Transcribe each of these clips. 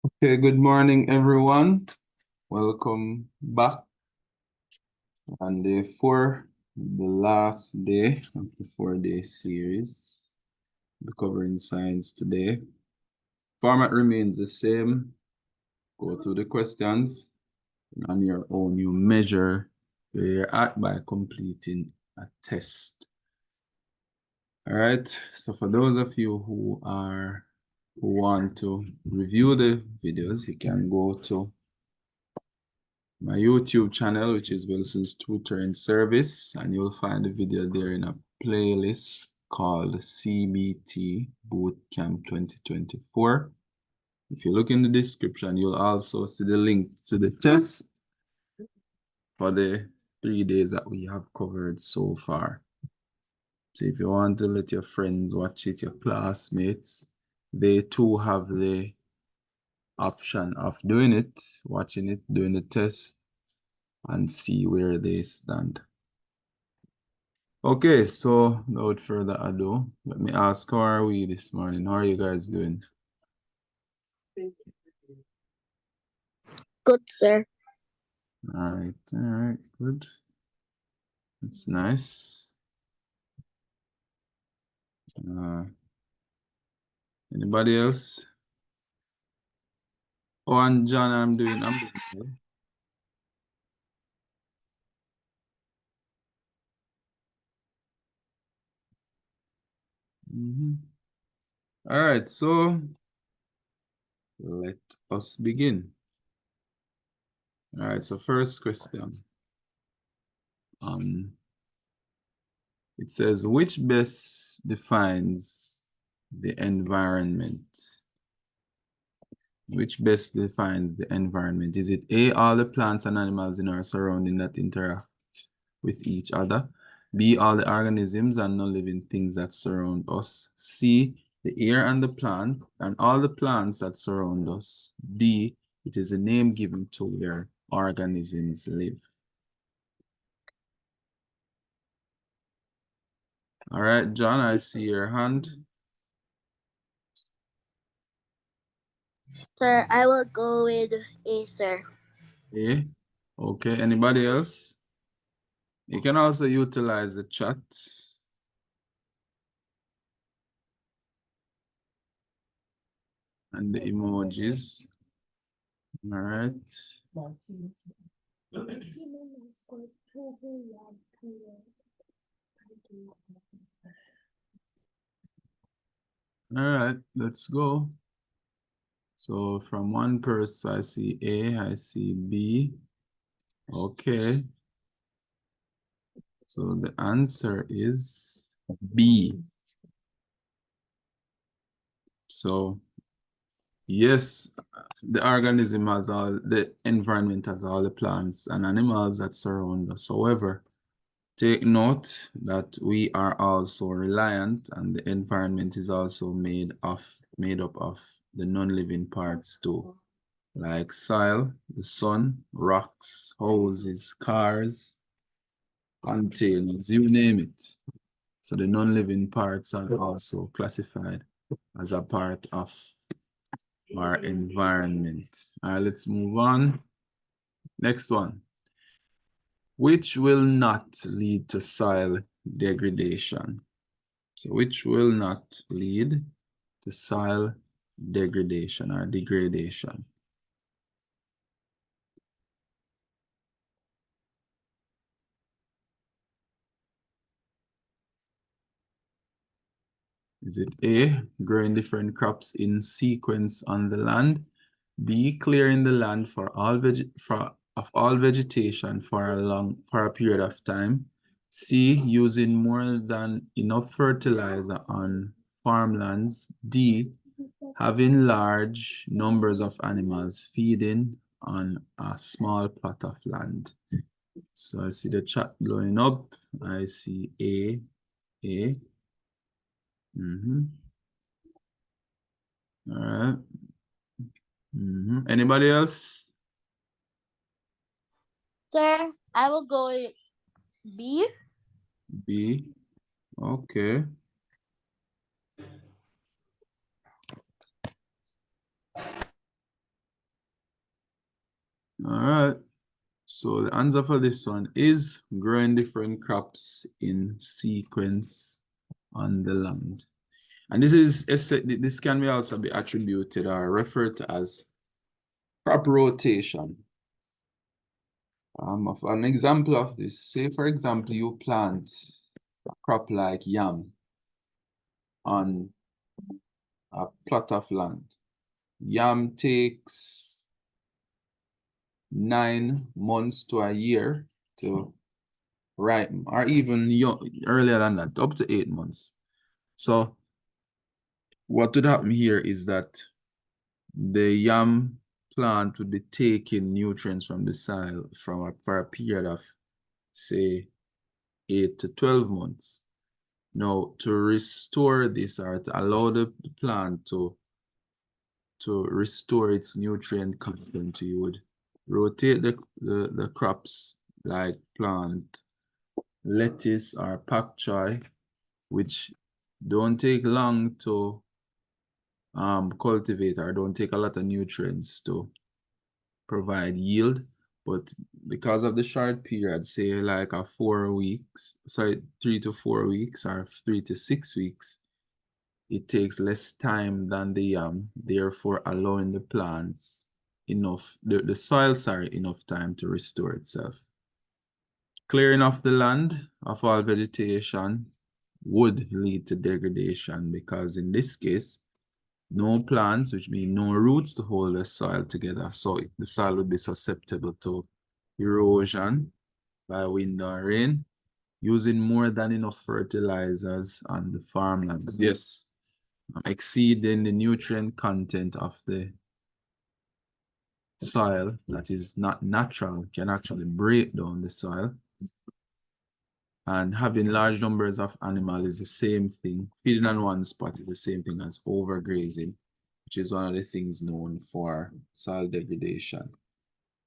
Okay, good morning, everyone. Welcome back on day 4, the last day of the 4-day series. We're covering science today. Format remains the same. Go through the questions, and on your own, you measure where you're at by completing a test. All right, so for those of you who want to review the videos, you can go to my YouTube channel, which is Wilson's Tutoring Service, and you'll find the video there in a playlist called CBT Bootcamp 2024. If you look in the description, you'll also see the link to the test for the 3 days that we have covered so far. So if you want to let your friends watch it, your classmates, they too have the option of doing it, watching it, doing the test, and see where they stand. Okay, so without further ado, let me ask, how are we this morning? How are you guys doing? Good, sir. All right, good. That's nice. Anybody else? Oh, and John, I'm doing well. All right, so let us begin. All right, so first question. It says, which best defines the environment? Which best defines the environment? Is it A, all the plants and animals in our surrounding that interact with each other? B, all the organisms and non-living things that surround us? C, the air and the plant and all the plants that surround us? D, it is a name given to where organisms live. All right, John, I see your hand. Sir, I will go with A, sir. A. Okay, anybody else? You can also utilize the chat and the emojis. All right. All right, let's go. So from one person, I see A, I see B. Okay. So the answer is B. So yes, the organism has all, the environment has all the plants and animals that surround us. However, take note that we are also reliant, and the environment is also made up of the non-living parts too, like soil, the sun, rocks, houses, cars, containers, you name it. So the non-living parts are also classified as a part of our environment. All right, let's move on. Next one. Which will not lead to soil degradation? So which will not lead to soil degradation or degradation? Is it A, growing different crops in sequence on the land? B, clearing the land of all vegetation for a period of time? C, using more than enough fertilizer on farmlands? D, having large numbers of animals feeding on a small plot of land? So I see the chat blowing up. I see A. All right. Anybody else? Sir, I will go with B. B. Okay. All right. So the answer for this one is growing different crops in sequence on the land. And this can be also be attributed or referred to as crop rotation. Of an example of this, say for example, you plant a crop like yam on a plot of land. Yam takes 9 months to a year to ripen, or even earlier than that, up to 8 months. So what would happen here is that the yam plant would be taking nutrients from the soil for a period of, say, 8 to 12 months. Now, to restore this or to allow the plant to restore its nutrient content, you would rotate the crops like plant lettuce or pak choi, which don't take long to cultivate or don't take a lot of nutrients to provide yield. But because of the short period, say like 3 to 4 weeks or 3 to 6 weeks, it takes less time than the yam, therefore allowing the plants the soil, enough time to restore itself. Clearing off the land of all vegetation would lead to degradation because in this case, no plants, which means no roots to hold the soil together. So the soil would be susceptible to erosion by wind or rain, using more than enough fertilizers on the farmlands. Yes, exceeding the nutrient content of the soil that is not natural can actually break down the soil. And having large numbers of animals is the same thing. Feeding on one spot is the same thing as overgrazing, which is one of the things known for soil degradation.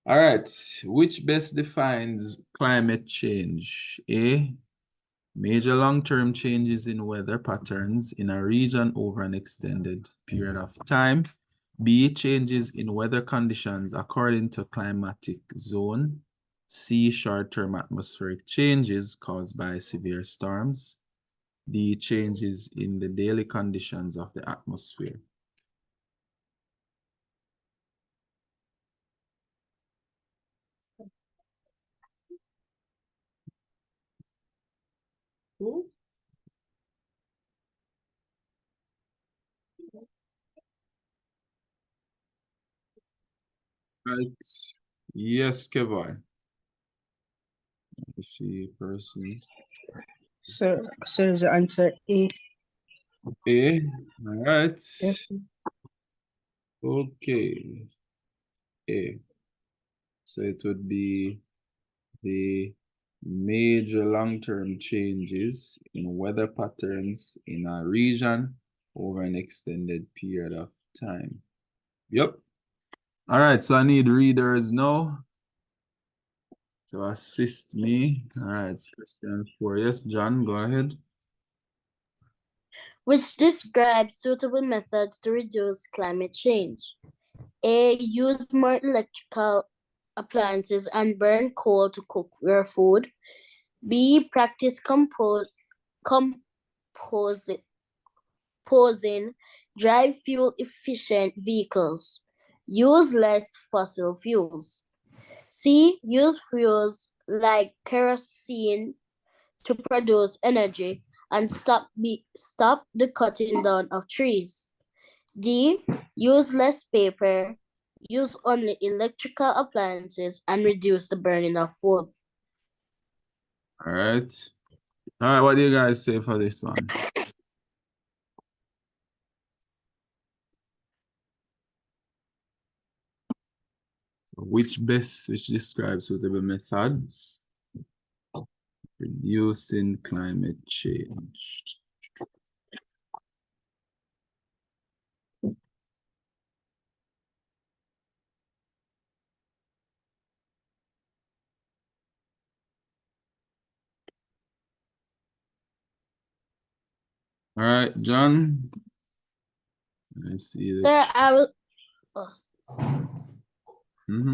All right, which best defines climate change? A, major long-term changes in weather patterns in a region over an extended period of time. B, changes in weather conditions according to climatic zone. C, short-term atmospheric changes caused by severe storms. D, changes in the daily conditions of the atmosphere. Right. Yes, Kevin. I see persons. So is the answer A? A. All right. Yes. Okay. A. So it would be the major long-term changes in weather patterns in a region over an extended period of time. Yep. All right, so I need readers now to assist me. All right, question 4. Yes, John, go ahead. Which describes suitable methods to reduce climate change. A. Use more electrical appliances and burn coal to cook your food. B. Practice composing, drive fuel efficient vehicles. Use less fossil fuels. C. Use fuels like kerosene to produce energy and stop the cutting down of trees. D. Use less paper, use only electrical appliances, and reduce the burning of wood. All right. All right, what do you guys say for this one? Which describes suitable methods reducing climate change? All right, John. I see Sir, that. I will.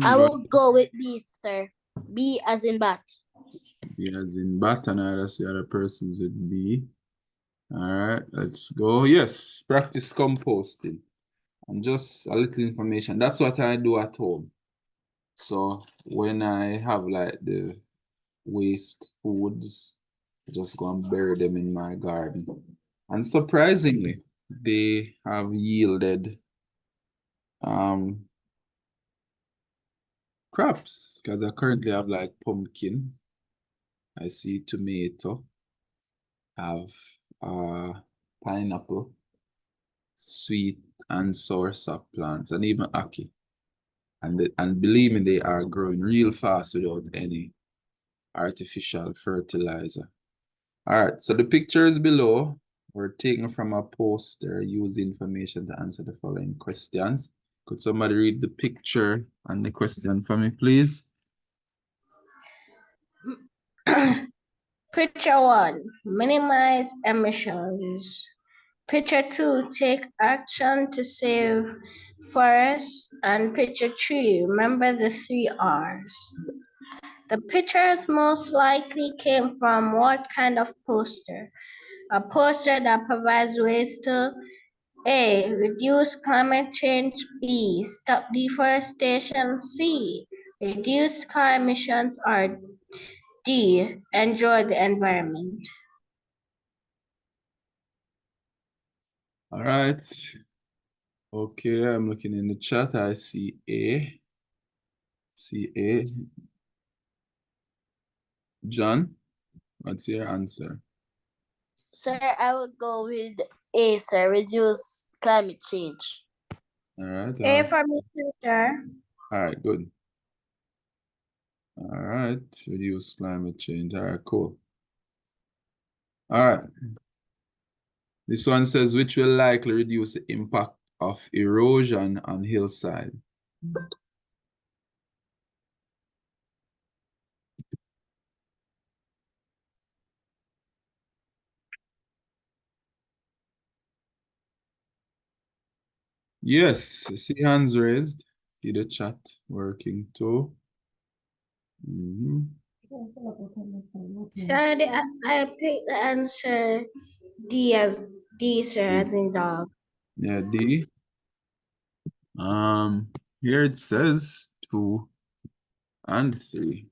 I will go with B, sir. B as in bat. B as in bat, and I see other persons with B. All right, let's go. Yes, practice composting. And just a little information. That's what I do at home. So when I have like the waste foods, I just go and bury them in my garden. And surprisingly, they have yielded crops, because I currently have like pumpkin. I see tomato, have pineapple, sweet and sour sap plants, and even ackee. And believe me, they are growing real fast without any artificial fertilizer. All right, so the pictures below were taken from a poster using information to answer the following questions. Could somebody read the picture and the question for me, please? Picture 1, minimize emissions. Picture 2, take action to save forests. And picture 3, remember the 3 R's. The pictures most likely came from what kind of poster? A poster that provides ways to A, reduce climate change. B, stop deforestation. C, reduce car emissions. Or D, enjoy the environment. All right. Okay, I'm looking in the chat. I see A. See A. John, what's your answer? Sir, I will go with A, sir. Reduce climate change. All right. A for me, teacher. All right, good. All right, reduce climate change. All right, cool. All right. This one says, which will likely reduce the impact of erosion on hillside? Yes, I see hands raised. See the chat working too. Sir, I picked the answer D as D, sir, as in dog. Yeah, D. Here it says 2 and 3.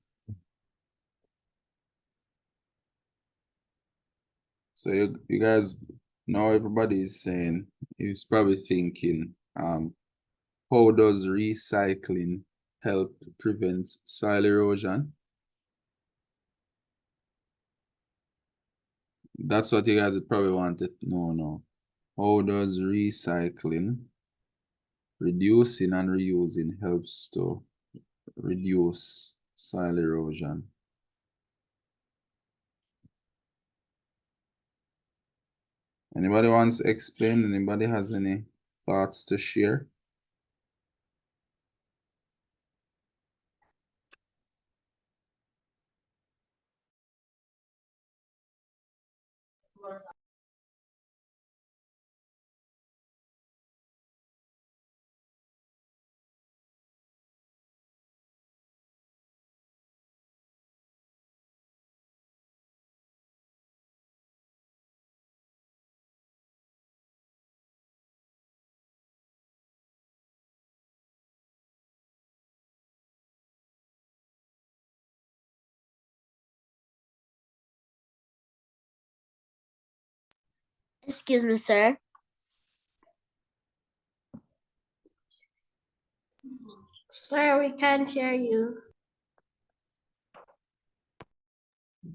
So you guys know everybody is saying, he's probably thinking, how does recycling help prevent soil erosion? That's what you guys would probably wanted to know now. How does recycling, reducing and reusing helps to reduce soil erosion? Anybody wants to explain? Anybody has any thoughts to share? Excuse me, sir. Sir, we can't hear you.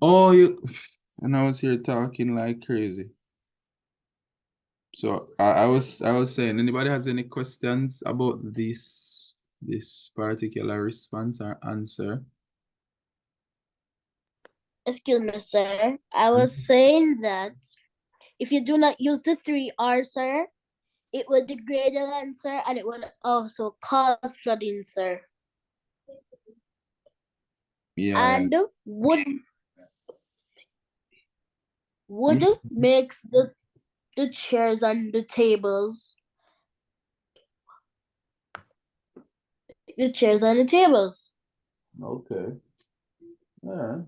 Oh, and I was here talking like crazy. So I was saying, anybody has any questions about this particular response or answer? Excuse me, sir. I was saying that if you do not use the 3 R's, sir, it would degrade the land, sir, and it would also cause flooding, sir. Yeah. And wood makes the chairs and the tables the chairs and the tables. Okay. All right.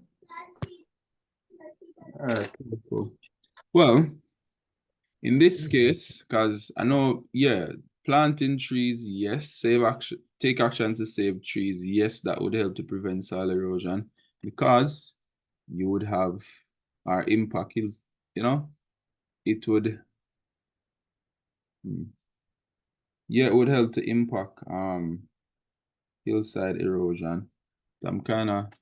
All right. Cool. Well, in this case, because I know, yeah, planting trees, yes. Take action to save trees, yes, that would help to prevent soil erosion because you would have our impact is, it would, yeah, it would help to impact hillside erosion. So I'm kind of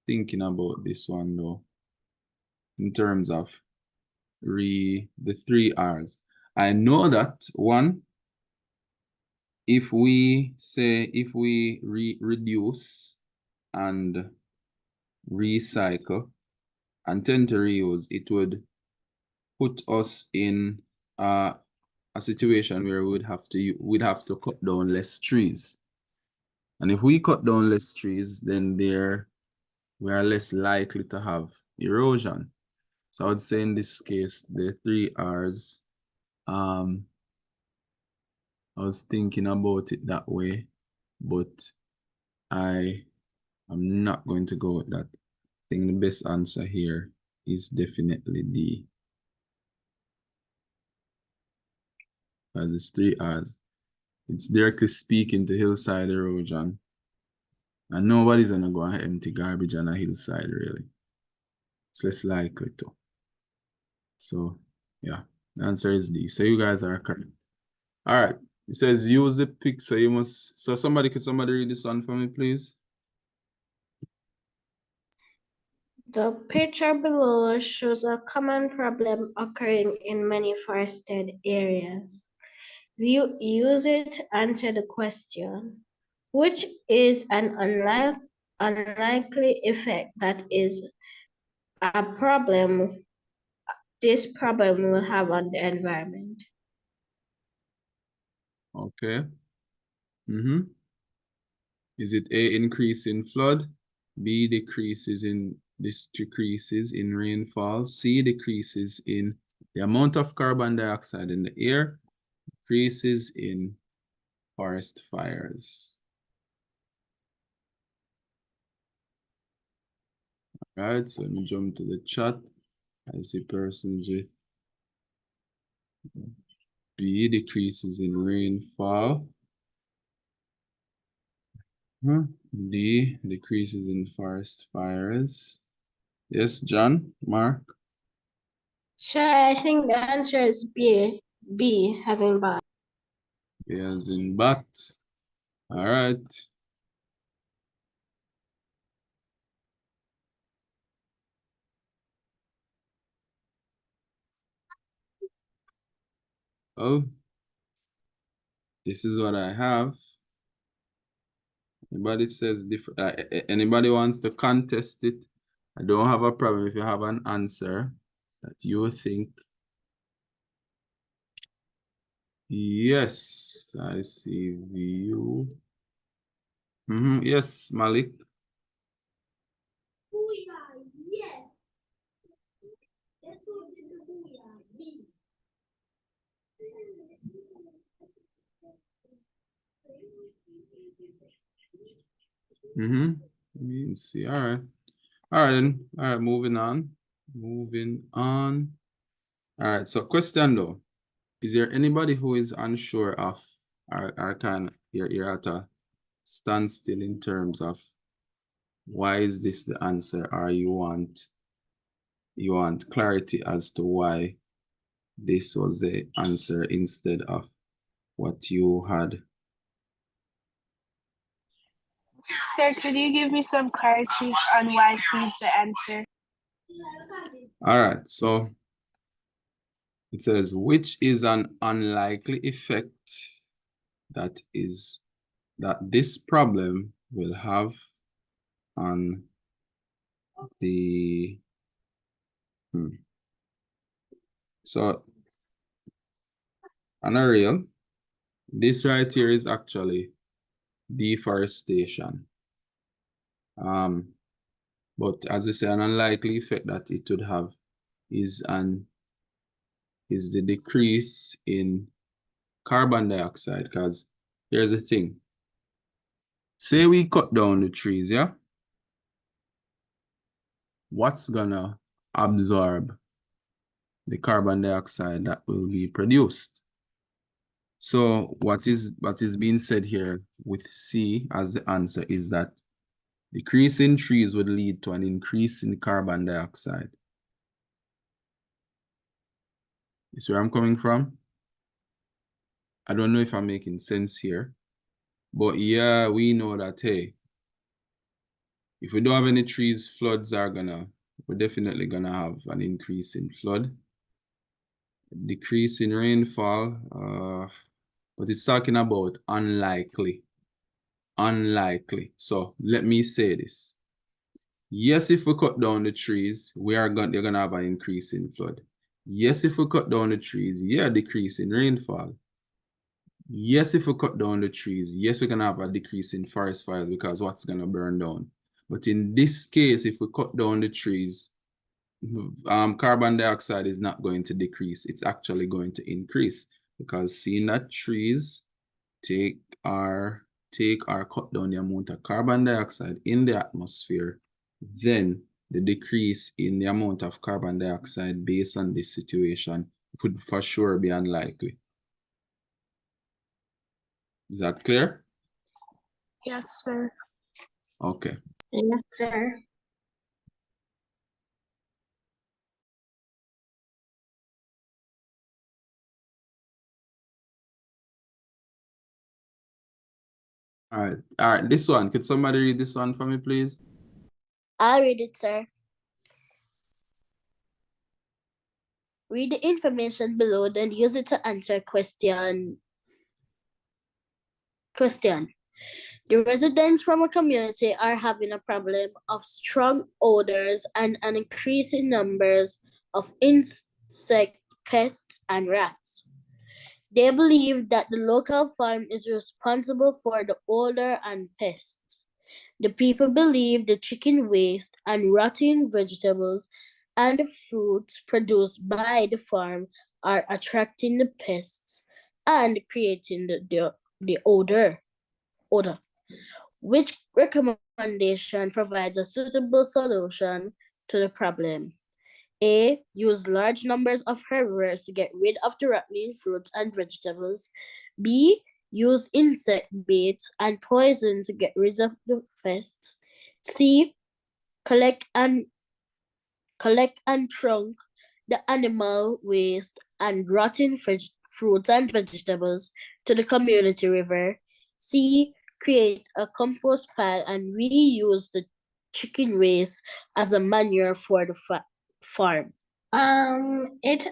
thinking about this one though, in terms of the 3 R's. I know that one, if we reduce and recycle and tend to reuse, it would put us in a situation where we'd have to cut down less trees. And if we cut down less trees, then we are less likely to have erosion. So I would say in this case, the 3 R's, I was thinking about it that way, but I am not going to go with that. I think the best answer here is definitely D. Because it's 3 R's. It's directly speaking to hillside erosion. And nobody's gonna go and empty garbage on a hillside, really. It's less likely to. So, yeah, the answer is D. So you guys are correct. All right. It says use the pic. So could somebody read this one for me, please? The picture below shows a common problem occurring in many forested areas. You use it to answer the question, which is an unlikely effect that is a problem this problem will have on the environment? Okay. Is it A, increase in flood? B, decreases in rainfall? C, decreases in the amount of carbon dioxide in the air? Decreases in forest fires? All right, so let me jump to the chat. I see persons with B, decreases in rainfall. D, decreases in forest fires. Yes, John, Mark? Sure, I think the answer is B. B as in bat. B as in bat. All right. Oh, this is what I have. Anybody says different? Anybody wants to contest it? I don't have a problem if you have an answer that you think. Yes, I see view. Yes, Malik. Let me see. All right. All right, then. All right, moving on. All right, so question though. Is there anybody who is unsure of our kind you're at a standstill in terms of why is this the answer, or you want clarity as to why this was the answer instead of what you had? Sir, could you give me some clarity on why C is the answer? All right, so it says, which is an unlikely effect that this problem will have on the so on a real, this right here is actually deforestation. But as we say, an unlikely effect that it would have is the decrease in carbon dioxide, because here's the thing. Say we cut down the trees, yeah? What's gonna absorb the carbon dioxide that will be produced? So what is being said here with C as the answer is that decrease in trees would lead to an increase in carbon dioxide. You see where I'm coming from? I don't know if I'm making sense here, but yeah, we know that, hey, if we don't have any trees, we're definitely gonna have an increase in flood, decrease in rainfall, but it's talking about unlikely. So let me say this. Yes, if we cut down the trees, they're gonna have an increase in flood. Yes, if we cut down the trees, yeah, decrease in rainfall. Yes, if we cut down the trees, yes, we're gonna have a decrease in forest fires because what's gonna burn down. But in this case, if we cut down the trees, carbon dioxide is not going to decrease. It's actually going to increase because seeing that trees take or cut down the amount of carbon dioxide in the atmosphere, then the decrease in the amount of carbon dioxide based on this situation would for sure be unlikely. Is that clear? Yes, sir. Okay. Yes, sir. All right. This one, could somebody read this one for me, please? I'll read it, sir. Read the information below, then use it to answer question. The residents from a community are having a problem of strong odors and an increase in numbers of insect pests and rats. They believe that the local farm is responsible for the odor and pests. The people believe the chicken waste and rotting vegetables and the fruits produced by the farm are attracting the pests and creating the odor. Which recommendation provides a suitable solution to the problem? A. Use large numbers of herbivores to get rid of the rotting fruits and vegetables. B. Use insect baits and poison to get rid of the pests. C. Collect and trunk the animal waste and rotten fruits and vegetables to the community river. C. Create a compost pile and reuse the chicken waste as a manure for the farm. It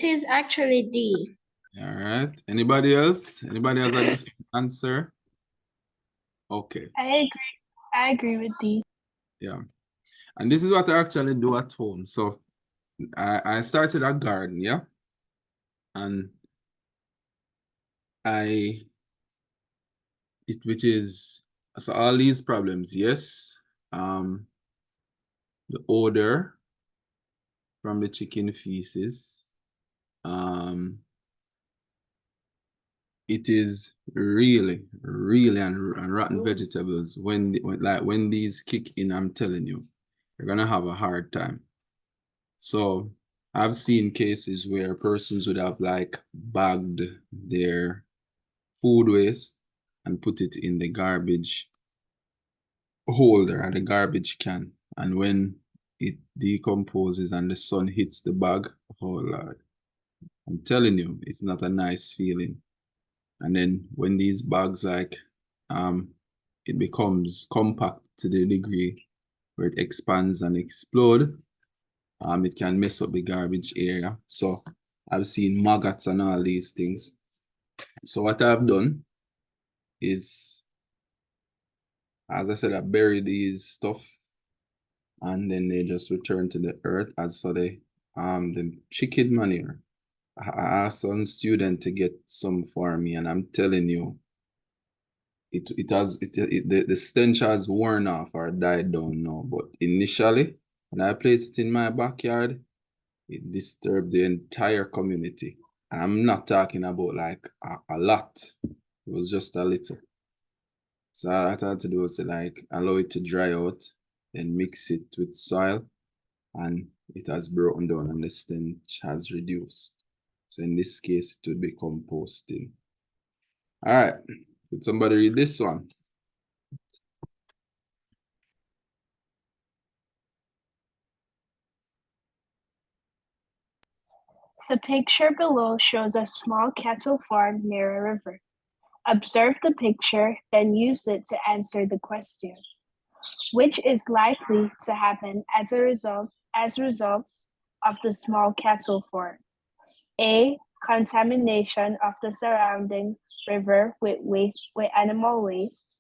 is actually D. All right. Anybody else? Anybody has an answer? Okay. I agree with D. Yeah. And this is what I actually do at home. So I started a garden, yeah? And which is, so all these problems, yes. The odor from the chicken feces. It is really and rotten vegetables when these kick in, I'm telling you, you're gonna have a hard time. So I've seen cases where persons would have like bagged their food waste and put it in the garbage holder or the garbage can. And when it decomposes and the sun hits the bag, oh Lord, I'm telling you, it's not a nice feeling. And then when these bags it becomes compact to the degree where it expands and explode, it can mess up the garbage area. So I've seen maggots and all these things. So what I've done is, as I said, I bury these stuff and then they just return to the earth. As for the chicken manure, I asked some student to get some for me, and I'm telling you, the stench has worn off or died down now. But initially, when I placed it in my backyard, it disturbed the entire community. And I'm not talking about like a lot. It was just a little. So all I had to do was to like allow it to dry out, then mix it with soil, and it has broken down and the stench has reduced. So in this case, it would be composting. All right, could somebody read this one? The picture below shows a small cattle farm near a river. Observe the picture, then use it to answer the question. Which is likely to happen as a result of the small cattle farm? A. Contamination of the surrounding river with animal waste.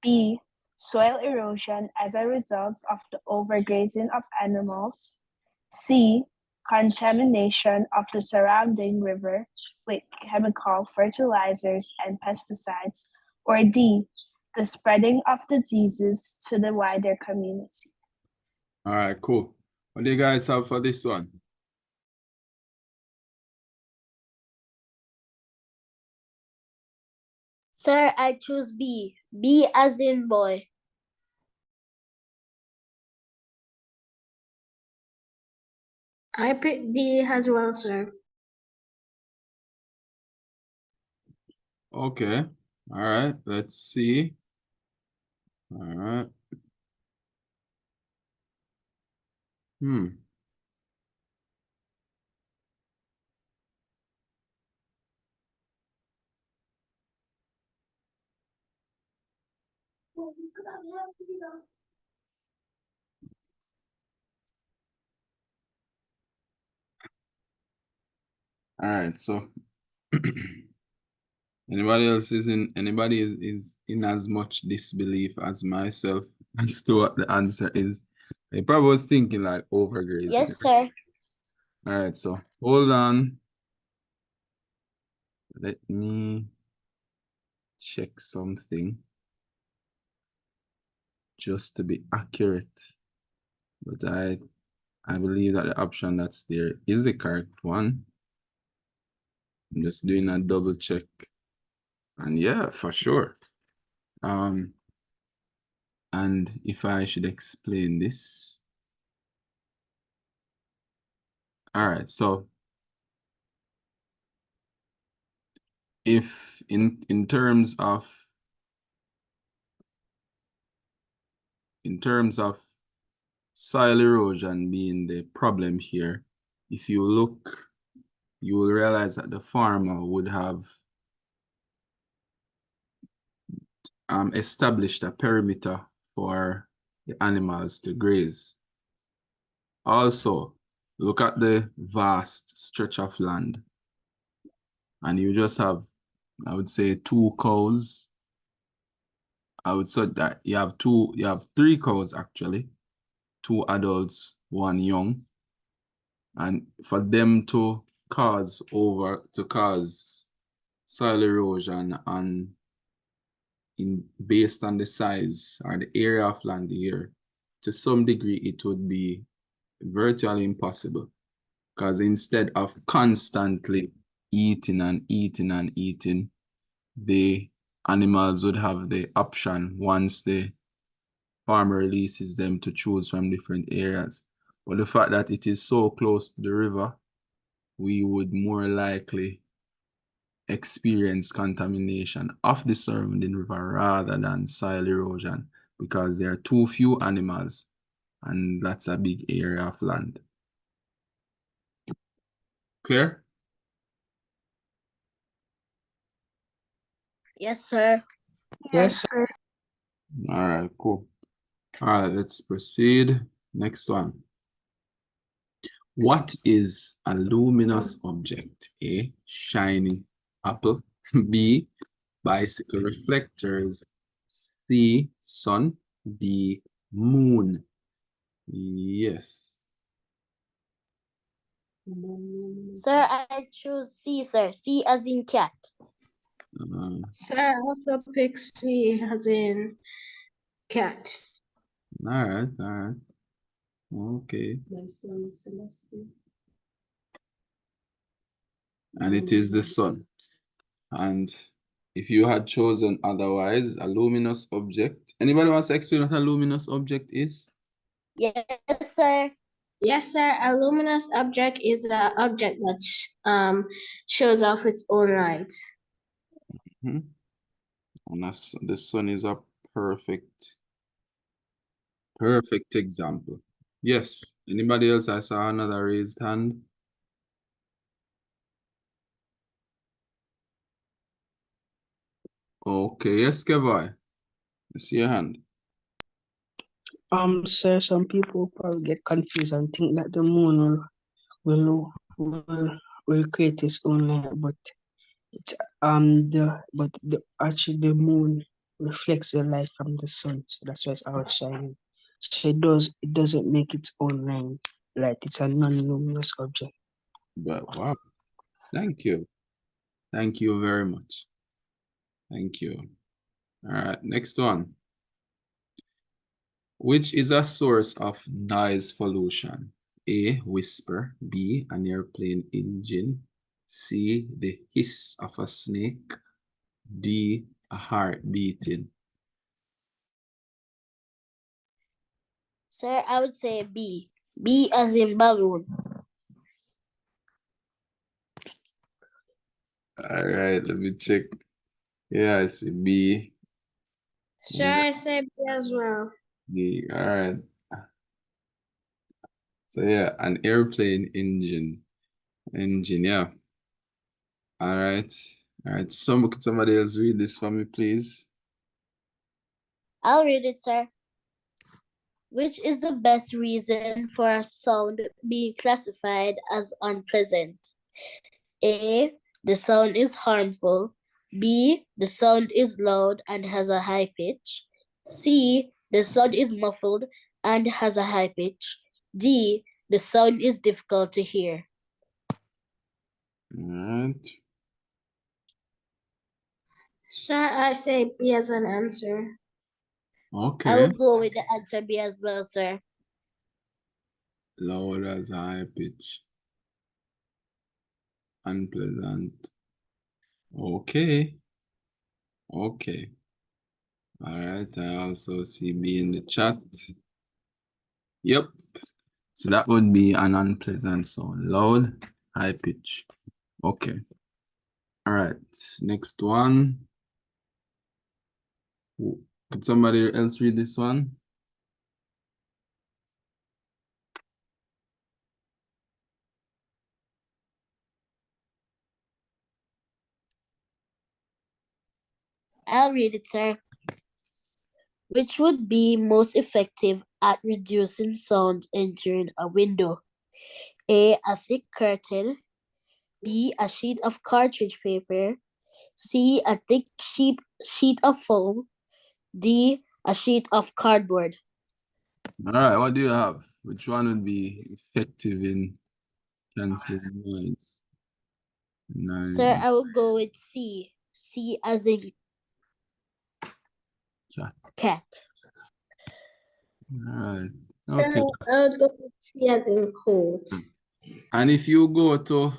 B. Soil erosion as a result of the overgrazing of animals. C. Contamination of the surrounding river with chemical fertilizers and pesticides. Or D. The spreading of diseases to the wider community. All right, cool. What do you guys have for this one? Sir, I choose B. B as in boy. I picked B as well, sir. Okay. All right, let's see. All right. All right, so anybody is in as much disbelief as myself as to what the answer is. They probably was thinking like overgrazing. Yes, sir. All right, so hold on. Let me check something just to be accurate. But I believe that the option that's there is the correct one. I'm just doing a double check. And yeah, for sure. And if I should explain this. All right, so if in terms of soil erosion being the problem here, if you look, you will realize that the farmer would have established a perimeter for the animals to graze. Also, look at the vast stretch of land, and you just have, I would say, 2 cows. I would say that you have 3 cows actually, 2 adults, 1 young, and for them to cause soil erosion and based on the size or the area of land here, to some degree it would be virtually impossible, because instead of constantly eating and eating and eating, the animals would have the option once the farmer releases them to choose from different areas. But the fact that it is so close to the river, we would more likely experience contamination of the surrounding river rather than soil erosion, because there are too few animals and that's a big area of land. Clear? Yes, sir. Yes, sir. All right, cool. All right, let's proceed. Next one. What is a luminous object? A, shiny apple. B, bicycle reflectors. C, sun. D, moon. Yes. Sir, I choose C, sir. C as in cat. Sir, I also picked C as in cat. All right. Okay. And it is the sun. And If you had chosen otherwise, a luminous object. Anybody wants to explain what a luminous object is? Yes, sir. Yes, sir. A luminous object is an object that shows off its own light. And the sun is a perfect example. Yes. Anybody else? I saw another raised hand. Okay, yes, Kevi. I see your hand. Sir, some people probably get confused and think that the moon will create its own light, but it's actually the moon reflects the light from the sun, so that's why it's outshining. So it doesn't make its own light. It's a non-luminous object. But wow, thank you. Thank you very much. Thank you. All right, next one. Which is a source of noise pollution? A, whisper. B, an airplane engine. C, the hiss of a snake. D, a heart beating. Sir, I would say B. B as in balloon. All right, let me check. Yeah, I see B. Sir, I say B as well. B. All right. So yeah, an airplane engine. Yeah. All right. All right. Could somebody else read this for me, please? I'll read it, sir. Which is the best reason for a sound being classified as unpleasant? A, the sound is harmful. B, the sound is loud and has a high pitch. C, the sound is muffled and has a high pitch. D, the sound is difficult to hear. All right. Sir, I say B as an answer. Okay. I will go with the answer B as well, sir. Loud as high pitch. Unpleasant. Okay. Okay. All right. I also see B in the chat. Yep. So that would be an unpleasant sound. Loud, high pitch. Okay. All right. Next one. Could somebody else read this one? I'll read it, sir. Which would be most effective at reducing sound entering a window? A thick curtain. B, a sheet of cartridge paper. C, a thick sheet of foam. D, a sheet of cardboard. All right, what do you have? Which one would be effective in canceling noise? Sir, I will go with C. C as in cat. All right. Sir, Okay. I would go with C as in coat. And if you go to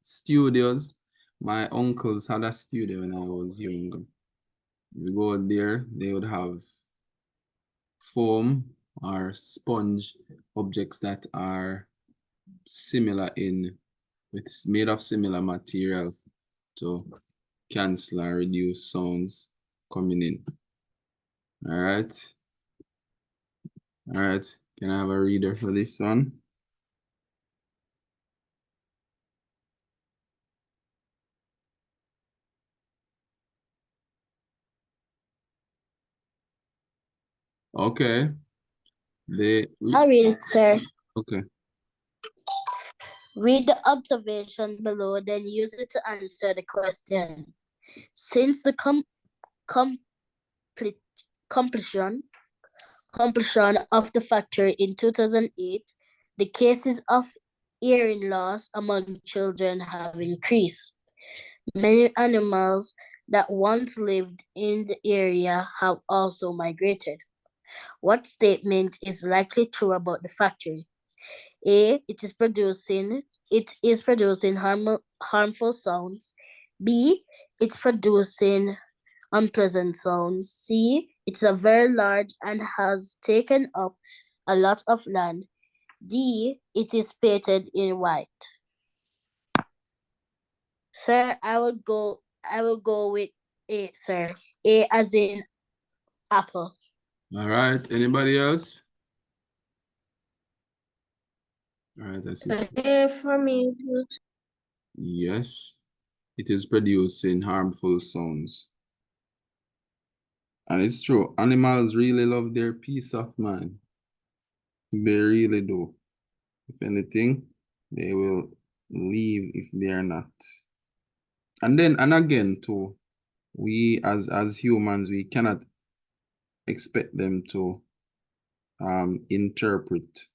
studios, my uncles had a studio when I was younger. You go there, they would have foam or sponge objects that are similar it's made of similar material to cancel or reduce sounds coming in. All right. All right. Can I have a reader for this one? Okay. I'll read it, sir. Okay. Read the observation below, then use it to answer the question. Since the completion of the factory in 2008, the cases of hearing loss among children have increased. Many animals that once lived in the area have also migrated. What statement is likely true about the factory? A, it is producing harmful sounds. B, it's producing unpleasant sounds. C, it's a very large and has taken up a lot of land. D, it is painted in white. Sir, I will go with A, sir. A as in apple. All right. Anybody else? All right, that's it. A for me too. Yes, it is producing harmful sounds. And it's true, animals really love their peace of mind. They really do. If anything, they will leave if they are not. And again too, we as humans, we cannot expect them to interpret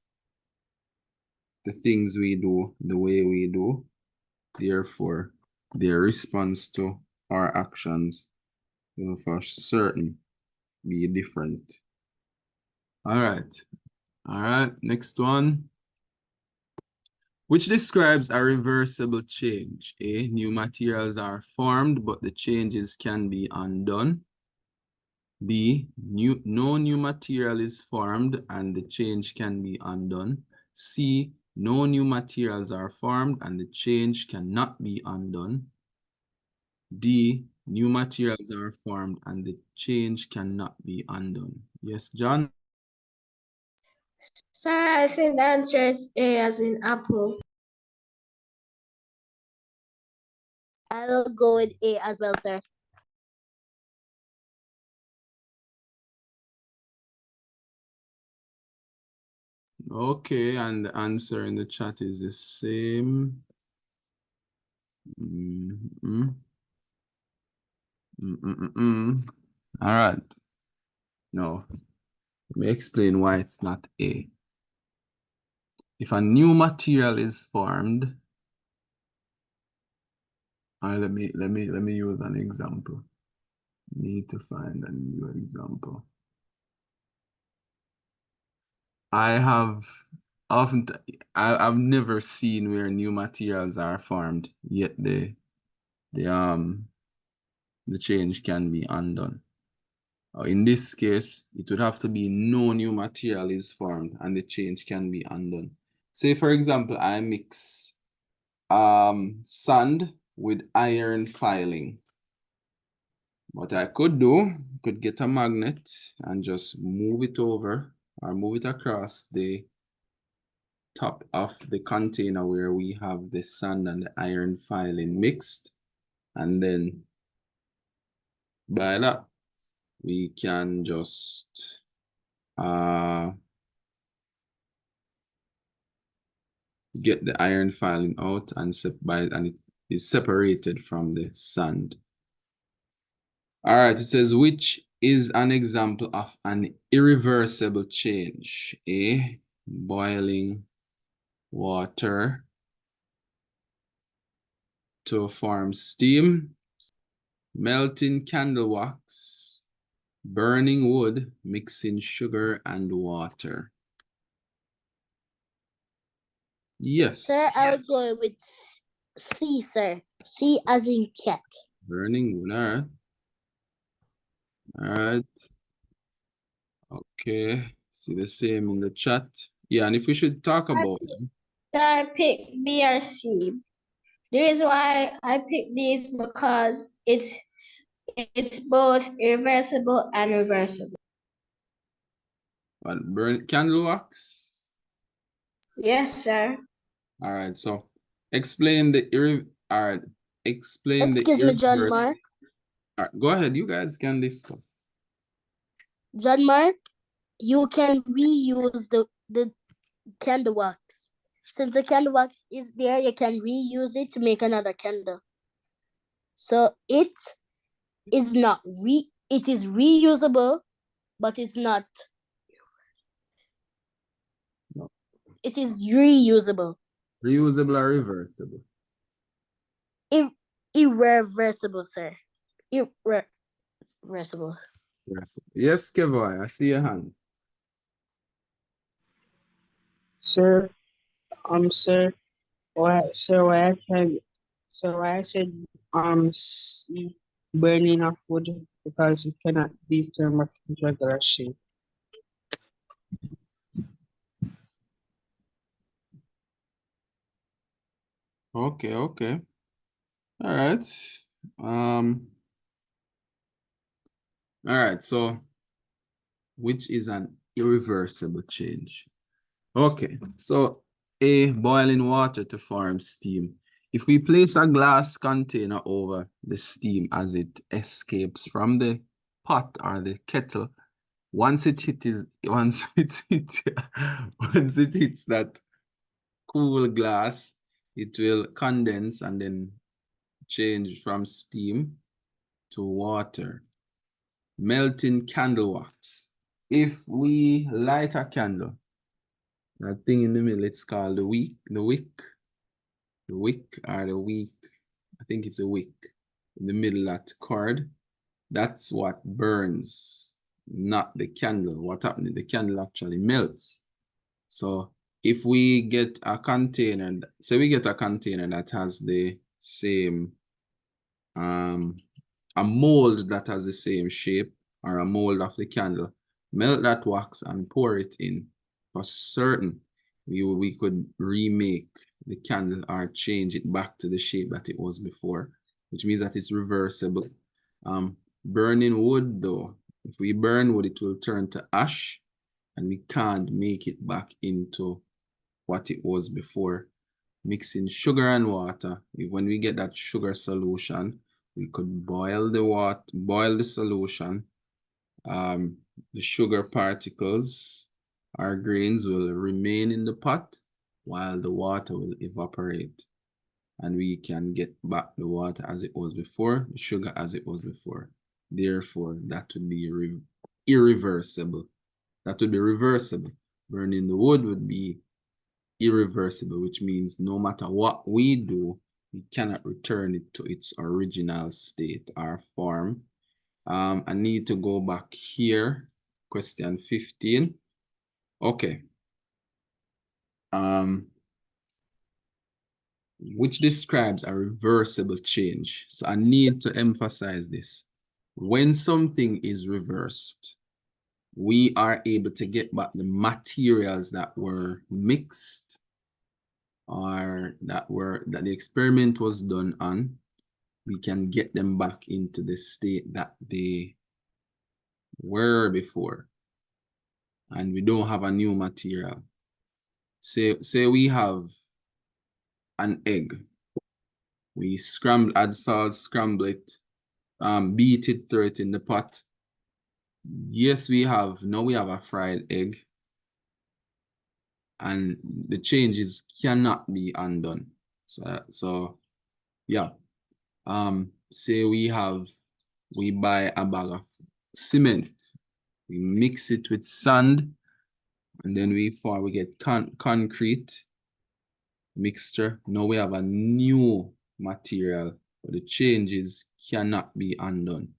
the things we do the way we do. Therefore, their response to our actions will for certain be different. All right, next one. Which describes a reversible change. A, new materials are formed, but the changes can be undone. B, no new material is formed and the change can be undone. C, no new materials are formed and the change cannot be undone. D, new materials are formed and the change cannot be undone. Yes, John? Sir, I think the answer is A as in apple. I will go with A as well, sir. Okay, and the answer in the chat is the same. All right. No, let me explain why it's not A. If a new material is formed, let me use an example. Need to find a new example. I've never seen where new materials are formed, yet the change can be undone. In this case, it would have to be no new material is formed and the change can be undone. Say, for example, I mix sand with iron filing. What I could do, could get a magnet and just move it over or move it across the top of the container where we have the sand and the iron filing mixed. And then by that, we can just get the iron filing out and it is separated from the sand. All right, it says, which is an example of an irreversible change? A, boiling water to form steam, melting candle wax, burning wood, mixing sugar and water. Yes. Sir, I will go with C, sir. C as in cat. Burning wood, all right. All right. Okay, see the same in the chat. Yeah, and if we should talk about them. Sir, I picked B or C. The reason why I picked B is because it's both irreversible and reversible. What, burn candle wax? Yes, sir. All right, so explain the Excuse me, John Mark. All right, go ahead, you guys can discuss. John Mark, you can reuse the candle wax. Since the candle wax is there, you can reuse it to make another candle. So it is reusable, but it's not. No. It is reusable. Reusable or reversible? Irreversible, sir. Irreversible. Yes, Kevoy, I see your hand. Sir, why I can So I said burning of wood because it cannot be turned back into regular shape. Okay, okay. All right. All right, so which is an irreversible change? Okay, so A, boiling water to form steam. If we place a glass container over the steam as it escapes from the pot or the kettle, once it hits that cool glass, it will condense and then change from steam to water. Melting candle wax. If we light a candle, that thing in the middle, it's called the wick, I think it's a wick. In the middle, that cord, that's what burns, not the candle. What happens? The candle actually melts. So if we get a container, say we get a container that has the same, a mold that has the same shape or a mold of the candle, melt that wax and pour it in. For certain, we could remake the candle or change it back to the shape that it was before, which means that it's reversible. Burning wood though, if we burn wood, it will turn to ash and we can't make it back into what it was before. Mixing sugar and water, when we get that sugar solution, we could boil the water, boil the solution. The sugar particles or grains will remain in the pot while the water will evaporate. And we can get back the water as it was before, the sugar as it was before. Therefore, that would be irreversible. That would be reversible. Burning the wood would be irreversible, which means no matter what we do, we cannot return it to its original state or form. I need to go back here, question 15. Okay. Which describes a reversible change. So I need to emphasize this. When something is reversed, we are able to get back the materials that were mixed or that the experiment was done on. We can get them back into the state that they were before. And we don't have a new material. Say we have an egg. We add salt, scramble it, beat it, throw it in the pot. Yes, now we have a fried egg. And the changes cannot be undone. So yeah. Say we buy a bag of cement. We mix it with sand, and then we get concrete mixture. Now we have a new material, but the changes cannot be undone.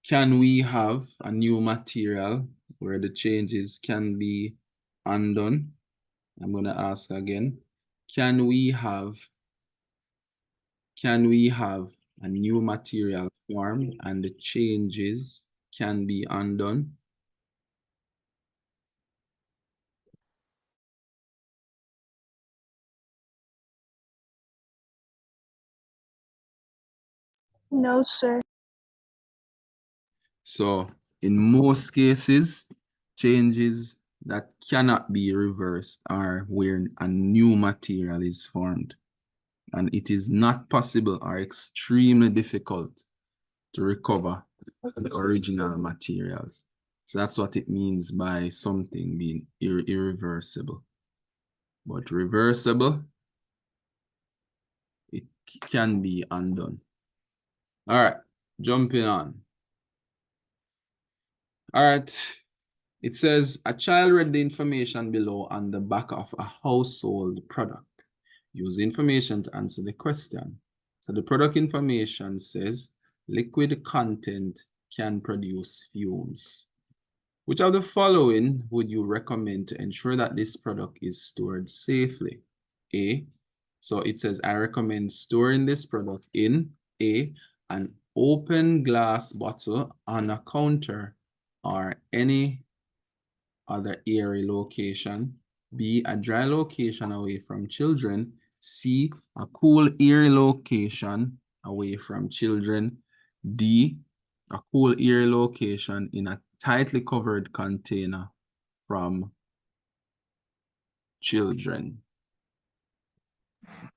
Can we have a new material where the changes can be undone? I'm going to ask again. Can we have a new material form and the changes can be undone? No, sir. So in most cases, changes that cannot be reversed are where a new material is formed. And it is not possible or extremely difficult to recover the original materials. So that's what it means by something being irreversible. But reversible, it can be undone. All right, jumping on. All right, it says a child read the information below on the back of a household product. Use information to answer the question. So the product information says liquid content can produce fumes. Which of the following would you recommend to ensure that this product is stored safely? A, so it says, I recommend storing this product in A, an open glass bottle on a counter or any other airy location. B, a dry location away from children. C, a cool, airy location away from children. D, a cool, airy location in a tightly covered container from children.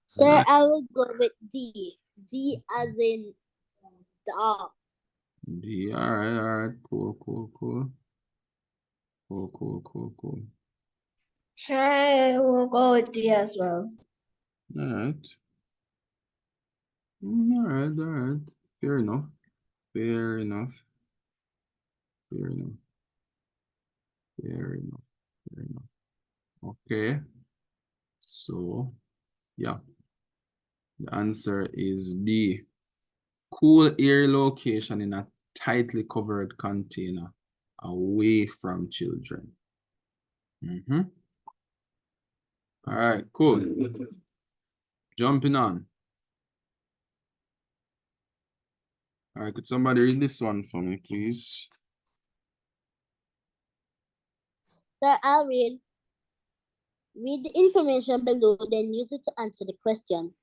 Sir, I will go with D. D as in dog. D, all right, cool. Cool. Sure, I will go with D as well. All right. All right. Fair enough. Okay. So, yeah. The answer is D. Cool air location in a tightly covered container away from children. All right, cool. Jumping on. All right, could somebody read this one for me, please? Sir, I'll read. Read the information below, then use it to answer the question.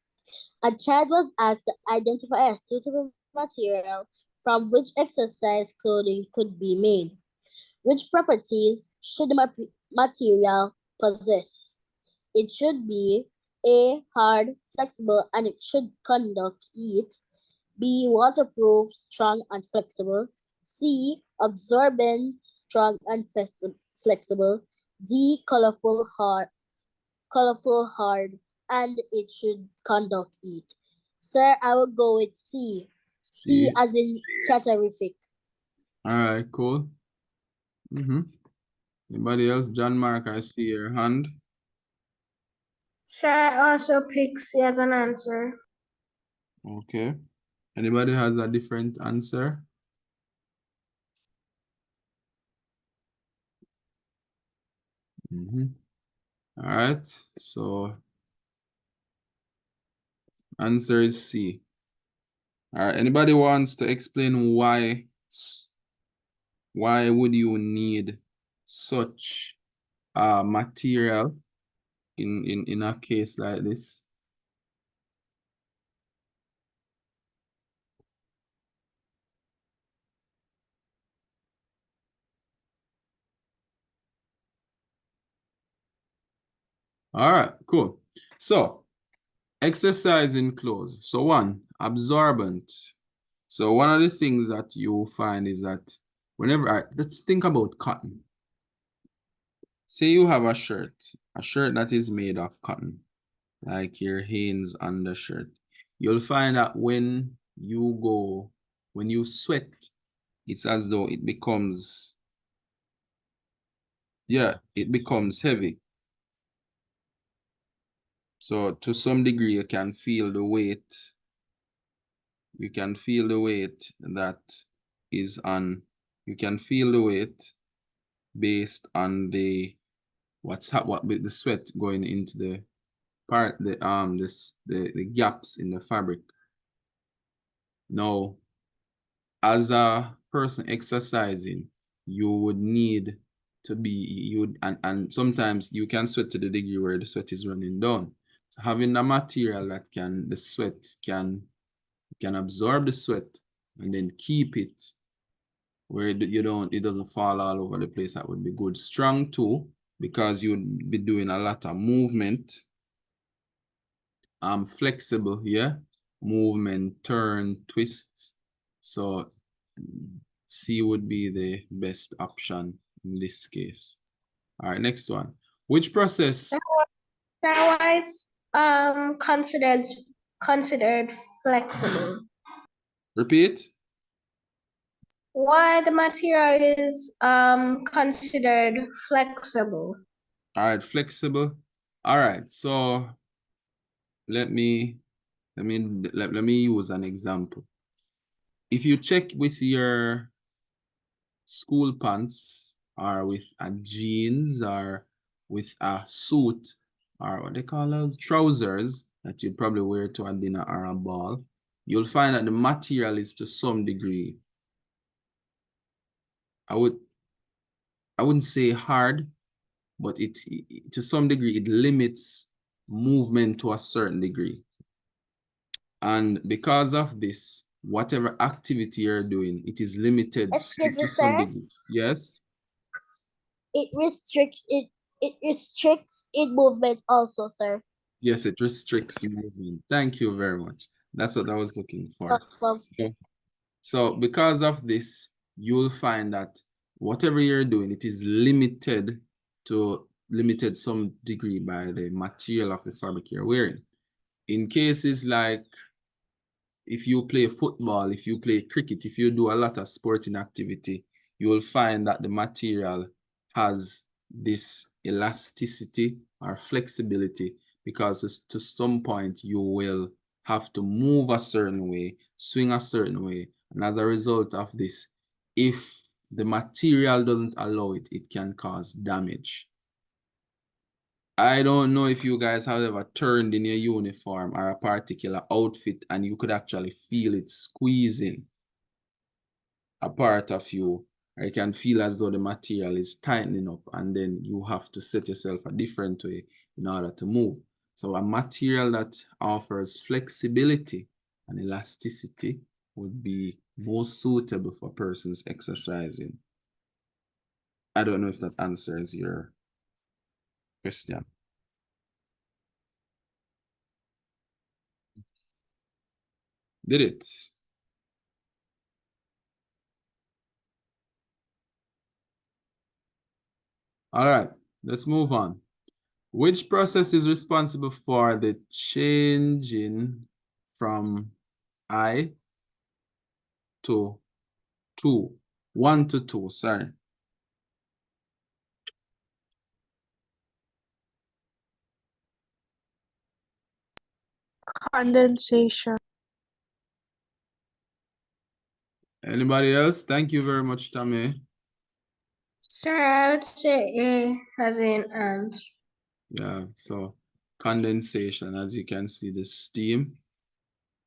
A child was asked to identify a suitable material from which exercise clothing could be made. Which properties should the material possess? It should be A, hard, flexible, and it should conduct heat. B, waterproof, strong, and flexible. C, absorbent, strong, and flexible. D, colorful, hard, and it should conduct heat. Sir, I will go with C. C as in terrific. All right, cool. Anybody else? John Mark, I see your hand. Sure, I also pick C as an answer. Okay. Anybody has a different answer? All right, so answer is C. All right, anybody wants to explain why would you need such material in a case like this? All right, cool. So exercising clothes. So one, absorbent. So one of the things that you find is that whenever, let's think about cotton. Say you have a shirt that is made of cotton, like your Hanes undershirt. You'll find that when you sweat, it's as though it becomes heavy. So to some degree, you can feel the weight that is on, you can feel the weight based on the what with the sweat going into the gaps in the fabric. Now, as a person exercising, you would need to be and sometimes you can sweat to the degree where the sweat is running down. So having a material that the sweat can absorb the sweat and then keep it where it doesn't fall all over the place, that would be good. Strong too, because you'd be doing a lot of movement. Flexible here, movement, turn, twist. So C would be the best option in this case. All right, next one. Which process? Why it's considered flexible? Repeat. Why the material is considered flexible? All right, flexible. All right, so let me use an example. If you check with your school pants, or with a jeans or with a suit or what they call those trousers that you'd probably wear to a dinner or a ball, you'll find that the material is to some degree, I wouldn't say hard, but it to some degree it limits movement to a certain degree. And because of this, whatever activity you're doing, it is limited Excuse me, to some sir. degree. Yes? It restricts in movement also, sir. Yes, it restricts movement. Thank you very much. That's what I was looking for. So because of this, you'll find that whatever you're doing, it is limited some degree by the material of the fabric you're wearing. In cases like if you play football, if you play cricket, if you do a lot of sporting activity, you will find that the material has this elasticity or flexibility because to some point you will have to move a certain way, swing a certain way. And as a result of this, if the material doesn't allow it, it can cause damage. I don't know if you guys have ever turned in your uniform or a particular outfit and you could actually feel it squeezing a part of you. Or you can feel as though the material is tightening up and then you have to set yourself a different way in order to move. So a material that offers flexibility and elasticity would be most suitable for persons exercising. I don't know if that answers your question. Did it? All right, let's move on. Which process is responsible for the changing from I to 2? 1 to 2, sorry. Condensation. Anybody else? Thank you very much, Tammy. Sir, I would say A as in and. Yeah, so condensation, as you can see, the steam.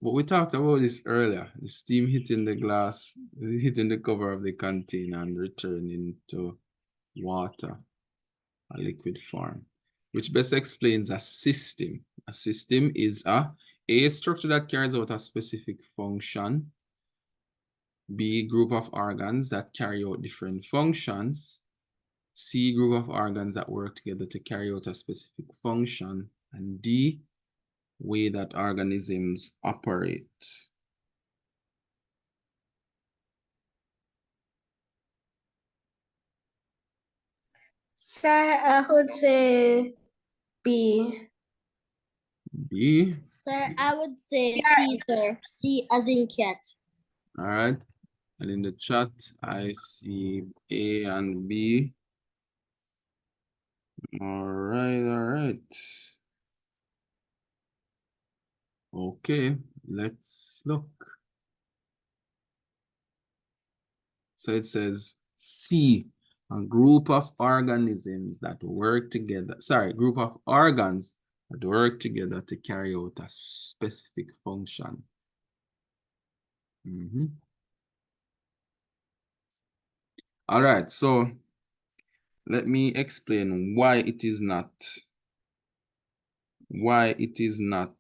But we talked about this earlier. The steam hitting the glass, hitting the cover of the container and returning to water, a liquid form, which best explains a system. A system is a structure that carries out a specific function, B, group of organs that carry out different functions, C, group of organs that work together to carry out a specific function, and D, way that organisms operate. Sir, I would say B. B. Sir, I would say C, sir. C as in cat. All right. And in the chat, I see A and B. All right, all right. Okay, let's look. So it says C, a group of organisms that work together. Sorry, group of organs that work together to carry out a specific function. All right, so let me explain why it is not. Why it is not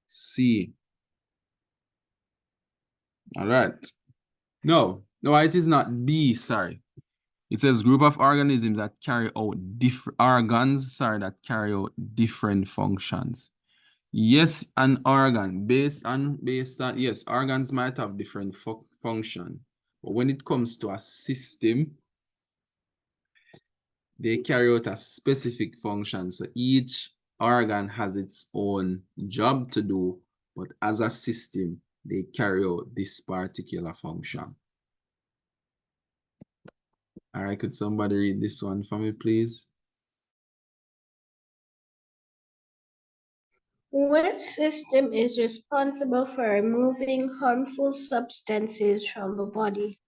C. All right. No, it is not B, sorry. It says group of organisms that carry out that carry out different functions. Yes, an organ based on yes, organs might have different function, but when it comes to a system, they carry out a specific function. So each organ has its own job to do, but as a system, they carry out this particular function. All right, could somebody read this one for me, please? Which system is responsible for removing harmful substances from the body?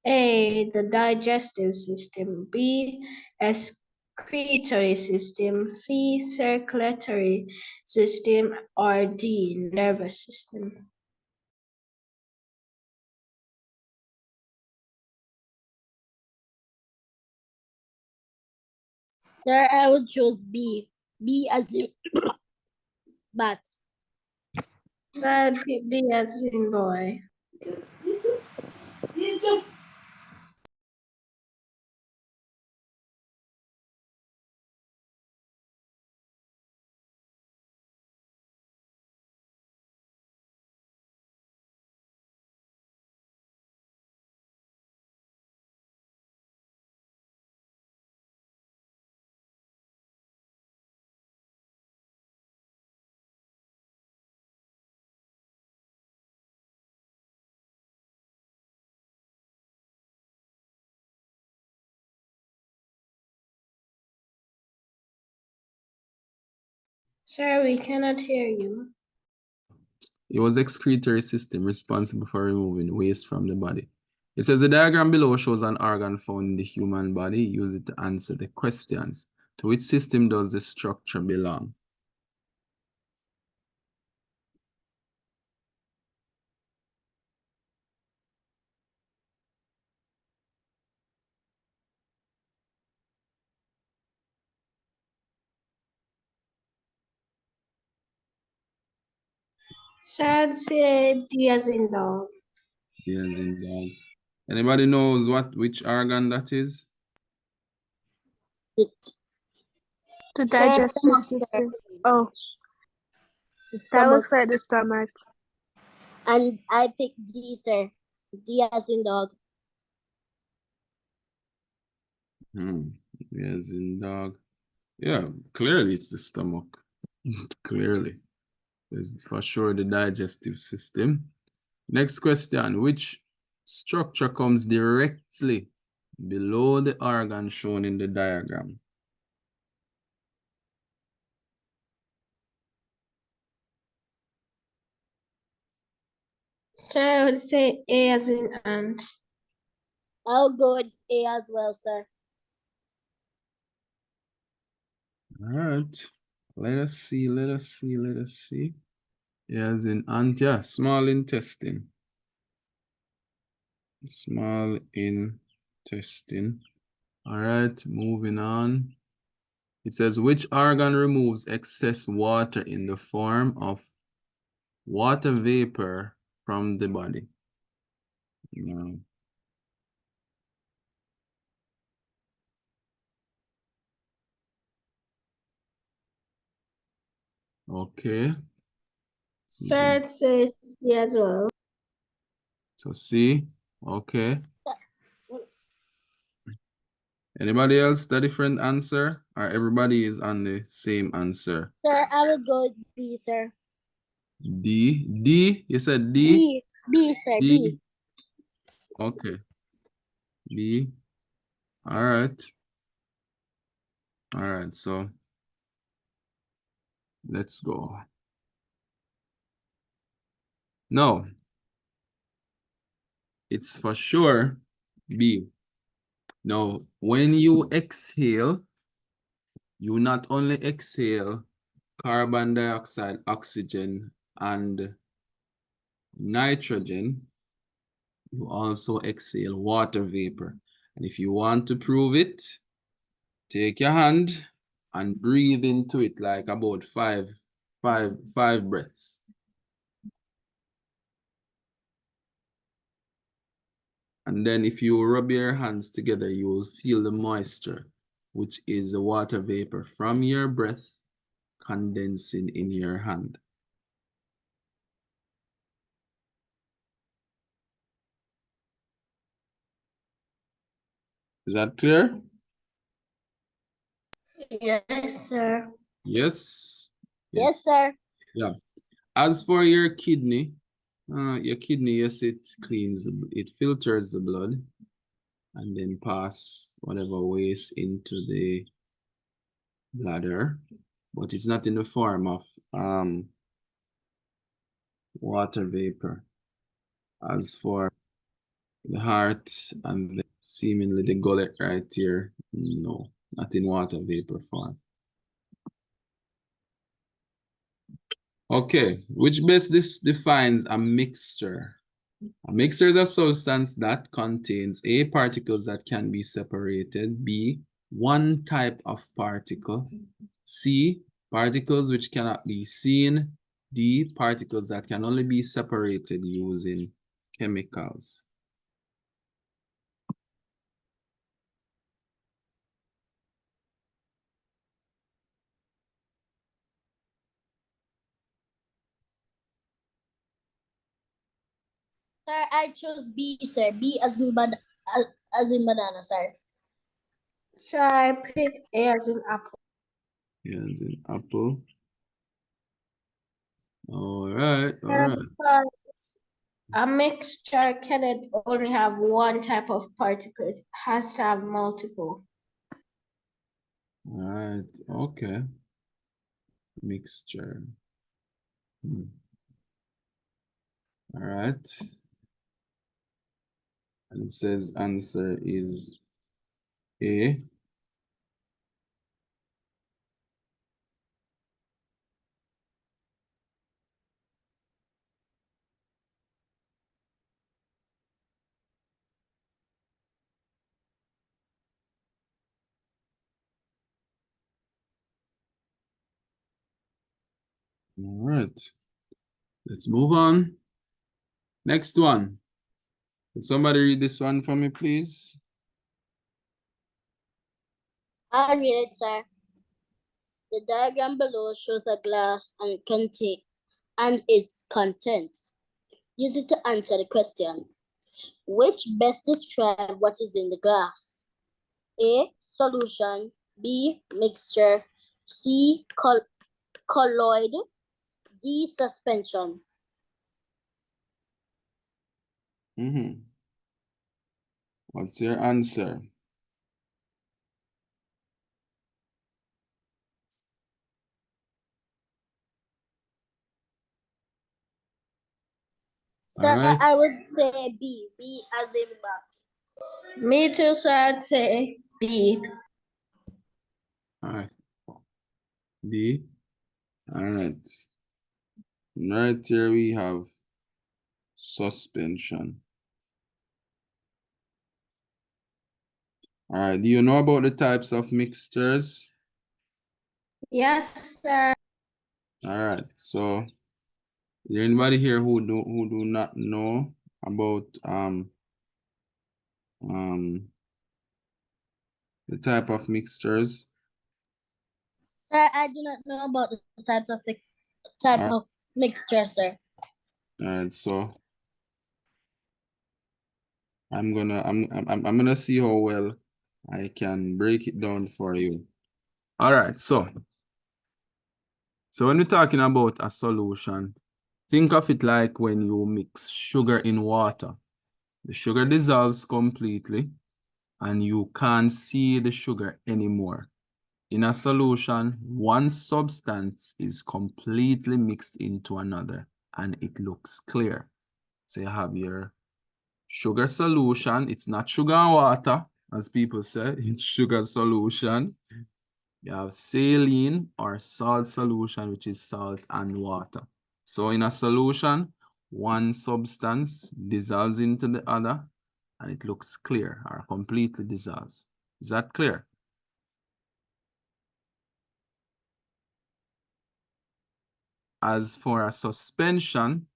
A. The digestive system. B. Excretory system. C. Circulatory system. Or D. Nervous system. Sir, I would choose B. B as in bat. So I'd pick B as in boy. You just. Sir, we cannot hear you. It was excretory system responsible for removing waste from the body. It says the diagram below shows an organ found in the human body. Use it to answer the questions. To which system does the structure belong? So I'd say D as in dog. Yes, in dog. Anybody knows which organ that is? It. The Sir, digestive Stomach, sir. system. Oh, The that stomach. looks like the stomach. And I pick D, sir. D as in dog. Yes, in dog. Yeah, clearly it's the stomach. Clearly. It's for sure the digestive system. Next question. Which structure comes directly below the organ shown in the diagram? So I would say A as in ant. I'll go with A as well, sir. All right. Let us see. Yes, in ant, yeah, small intestine. Small intestine. All right, moving on. It says, which organ removes excess water in the form of water vapor from the body? No. Okay. So I'd say C as well. So C. Okay. Anybody else the different answer? Or everybody is on the same answer? Sir, I will go with B, sir. D. D. You said D? B. B, sir. D. B. Okay. B. All right. All right. So let's go. No. It's for sure B. Now, when you exhale, you not only exhale carbon dioxide, oxygen, and nitrogen, you also exhale water vapor. And if you want to prove it, take your hand and breathe into it like about five breaths. And then if you rub your hands together, you will feel the moisture, which is the water vapor from your breath condensing in your hand. Is that clear? Yes, sir. Yes. Yes, sir. Yeah. As for your kidney, yes, it cleans, it filters the blood and then pass whatever waste into the bladder. but it's not in the form of water vapor. As for the heart and seemingly the gullet right here, no, not in water vapor form. Okay, which best defines a mixture? A mixture is a substance that contains A, particles that can be separated, B, one type of particle, C, particles which cannot be seen, D, particles that can only be separated using chemicals. Sir, I chose B, sir. B as in banana, sir. So I pick A as in apple. Yeah, the apple. All right, all right. Because a mixture cannot only have one type of particle, it has to have multiple. All right, okay. Mixture. All right. And it says answer is A. All right. Let's move on. Next one. Could somebody read this one for me, please? I read it, sir. The diagram below shows a glass and its contents. Use it to answer the question. Which best describe what is in the glass? A, solution, B, mixture, C, colloid, D, suspension. What's your answer? So All right. I would say B. B as in bat. Me too, so I'd say B. All right. D. All right. Right here we have suspension. All right. Do you know about the types of mixtures? Yes, sir. All right. So, is there anybody here who do not know about the type of mixtures? Sir, I do not know about the types of mixture, sir. All right. So I'm gonna see how well I can break it down for you. All right. So when we're talking about a solution, think of it like when you mix sugar in water. The sugar dissolves completely and you can't see the sugar anymore. In a solution, one substance is completely mixed into another and it looks clear. So you have your sugar solution. It's not sugar and water, as people say, it's sugar solution. You have saline or salt solution, which is salt and water. So in a solution, one substance dissolves into the other and it looks clear or completely dissolves. Is that clear? As for a suspension,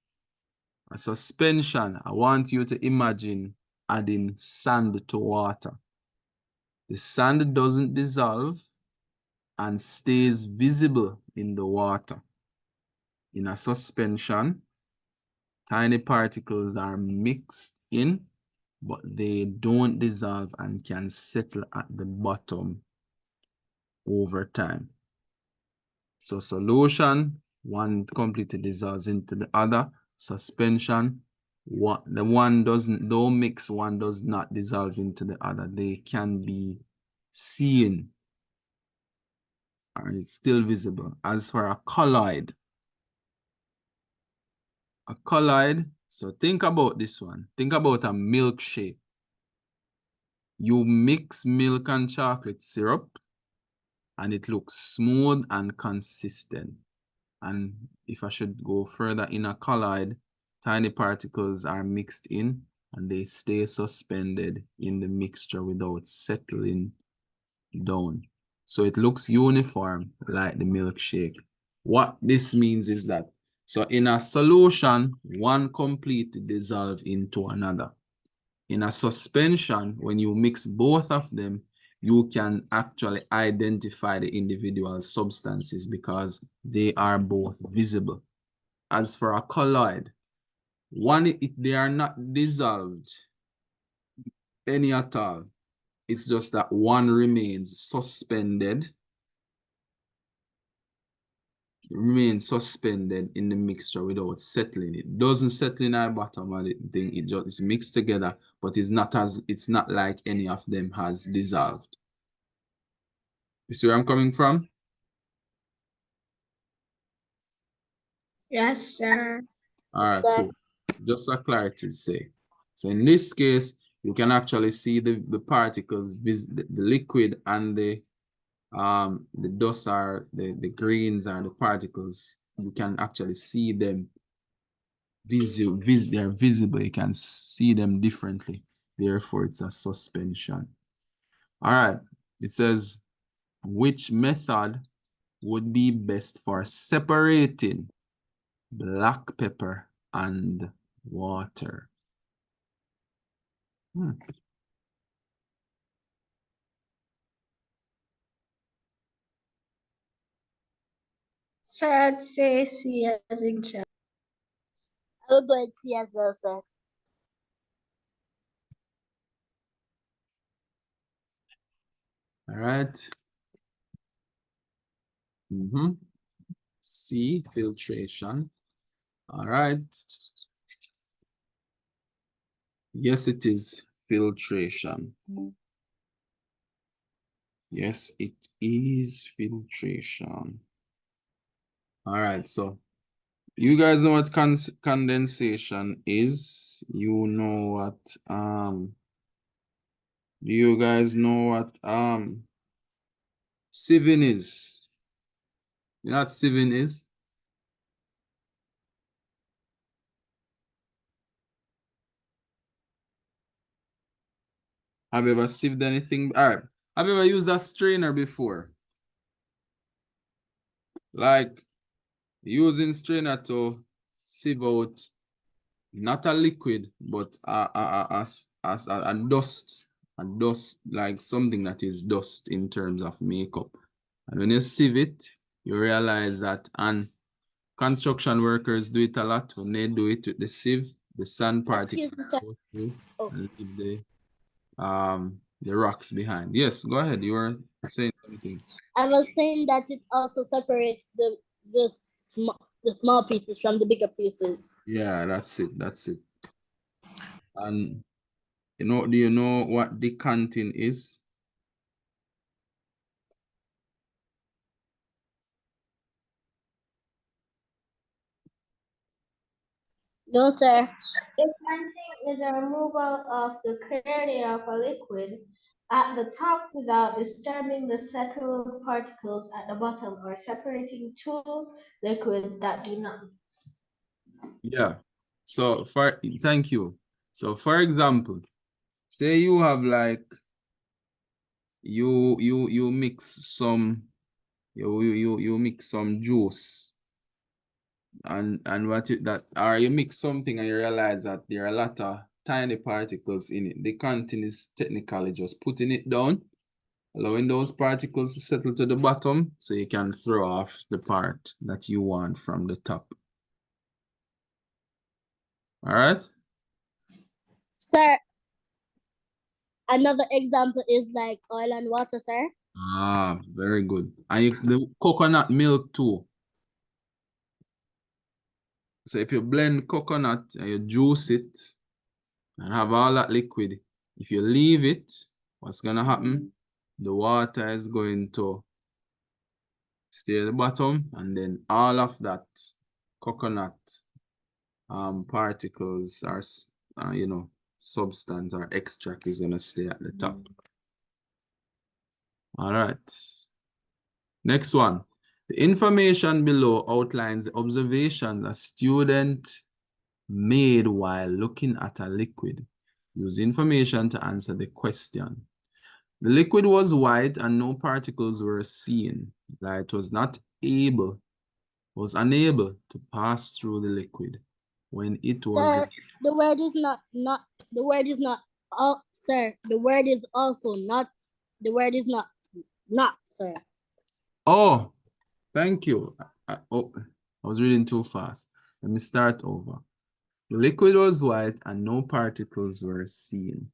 I want you to imagine adding sand to water. The sand doesn't dissolve and stays visible in the water. In a suspension, tiny particles are mixed in, but they don't dissolve and can settle at the bottom over time. So solution, one completely dissolves into the other. Suspension, the one don't mix, one does not dissolve into the other. They can be seen and it's still visible. As for a colloid, so think about this one. Think about a milkshake. You mix milk and chocolate syrup, and it looks smooth and consistent. And if I should go further, in a colloid, tiny particles are mixed in, and they stay suspended in the mixture without settling down. So it looks uniform like the milkshake. What this means is that, so in a solution, one completely dissolves into another. In a suspension, when you mix both of them, you can actually identify the individual substances because they are both visible. As for a colloid, they are not dissolved any at all. It's just that one remains suspended in the mixture without settling. It doesn't settle in at the bottom of the thing. It just is mixed together, but it's not like any of them has dissolved. You see where I'm coming from? Yes, sir. All right, Sir. cool. Just a clarity's sake. So in this case, you can actually see the particles, the liquid and the dust are the greens are the particles. You can actually see them they're visible. You can see them differently. Therefore, it's a suspension. All right. It says, which method would be best for separating black pepper and water? Sir, I'd say C as in Jack. I will go and see as well, sir. All right. C, filtration. All right. Yes, it is filtration. Yes, it is filtration. All right, so you guys know what condensation is. You know what do you guys know what sieving is? You know what sieving is? Have you ever sieved anything? All right. Have you ever used a strainer before? Like using strainer to sieve out not a liquid, but a dust, like something that is dust in terms of makeup. And when you sieve it, you realize that, and construction workers do it a lot. When they do it with the sieve, the sand particles Excuse me, sir. go through Oh. and leave the rocks behind. Yes, go ahead. You were saying something. I was saying that it also separates the small pieces from the bigger pieces. Yeah, that's it. That's it. And do you know what decanting is? No, sir. Decanting is a removal of the clear layer of a liquid at the top without disturbing the settled particles at the bottom or separating two liquids that do not mix. Yeah. So thank you. So for example, say you have like you mix some you mix some juice and what it that or you mix something and you realize that there are a lot of tiny particles in it. The content is technically just putting it down, allowing those particles to settle to the bottom so you can throw off the part that you want from the top. All right? Sir, another example is like oil and water, sir. Ah, very good. And the coconut milk too. So if you blend coconut and you juice it and have all that liquid, if you leave it, what's gonna happen? The water is going to stay at the bottom, and then all of that coconut particles are, you know, substance or extract is gonna stay at the top. All right. Next one. The information below outlines the observation a student made while looking at a liquid. Use information to answer the question. The liquid was white and no particles were seen. Light was unable to pass through the liquid when it was. Sir, the word is not, sir, the word is also not, sir. Oh, thank you. I was reading too fast. Let me start over. The liquid was white and no particles were seen.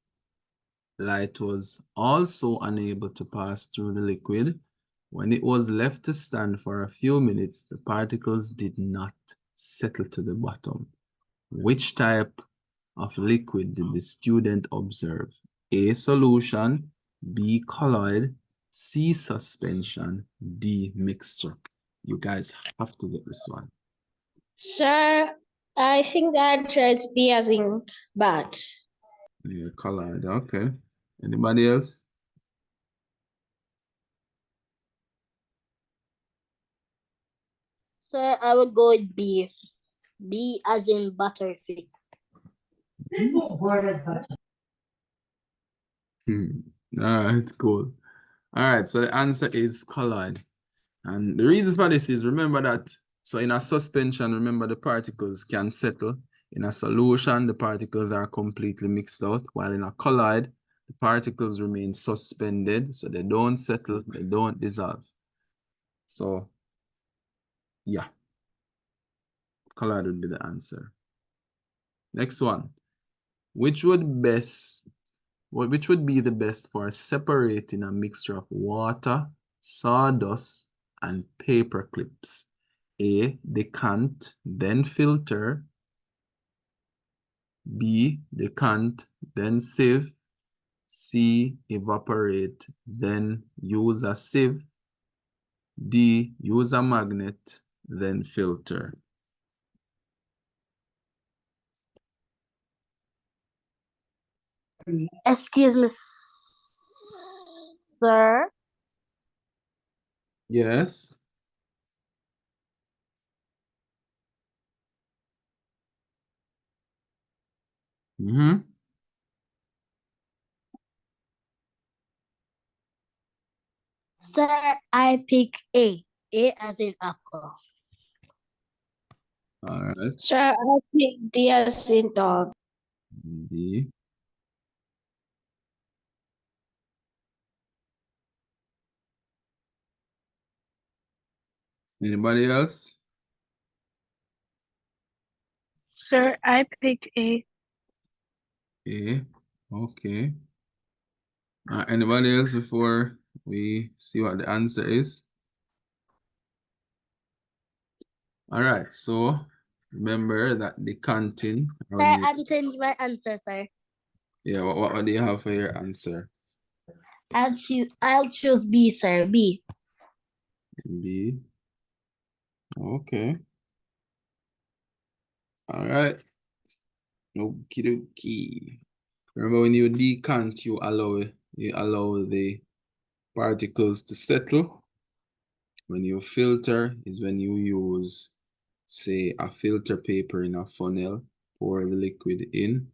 Light was also unable to pass through the liquid. When it was left to stand for a few minutes, the particles did not settle to the bottom. Which type of liquid did the student observe? A, solution, B, colloid, C, suspension, D, mixture. You guys have to get this one. Sir, I think the answer is B as in bat. Yeah, colloid, okay. Anybody else? Sir, I would go with B. B as in butterfield. There's no word as such. All right, cool. All right, so the answer is colloid. And the reason for this is, remember that, so in a suspension, remember the particles can settle. In a solution, the particles are completely mixed out, while in a colloid, the particles remain suspended, so they don't settle, they don't dissolve. So, yeah, colloid would be the answer. Next one. Which would be the best for separating a mixture of water, sawdust, and paper clips? A, decant, then filter. B, decant, then sieve. C, evaporate, then use a sieve. D, use a magnet, then filter. Excuse me, sir. Yes. Sir, I pick A. A as in apple. All right. Sir, I pick D as in dog. D. Anybody else? Sir, I pick A. A. Okay. Anybody else before we see what the answer is? All right, so remember that decanting. Sir, I'm changing my answer, sir. Yeah, what do you have for your answer? I'll choose B, sir. B. B. Okay. All right. Okie dokie. Remember, when you decant, you allow the particles to settle. When you filter is when you use, say, a filter paper in a funnel, pour the liquid in,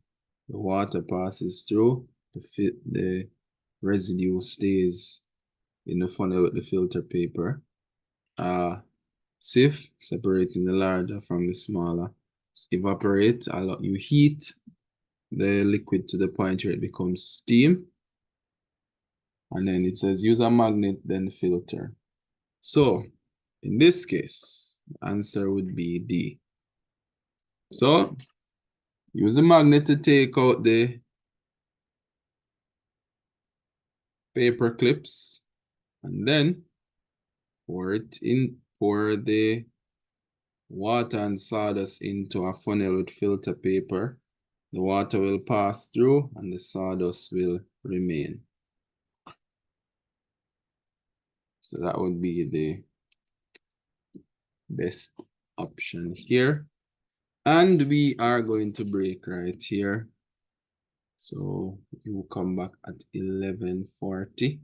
the water passes through, the residue stays in the funnel with the filter paper. Sieve, separating the larger from the smaller. Evaporate, you heat the liquid to the point where it becomes steam. And then it says use a magnet, then filter. So in this case, the answer would be D. So use a magnet to take out the paper clips, and then pour the water and sawdust into a funnel with filter paper. The water will pass through and the sawdust will remain. So that would be the best option here. And we are going to break right here. So you will come back at 11:40.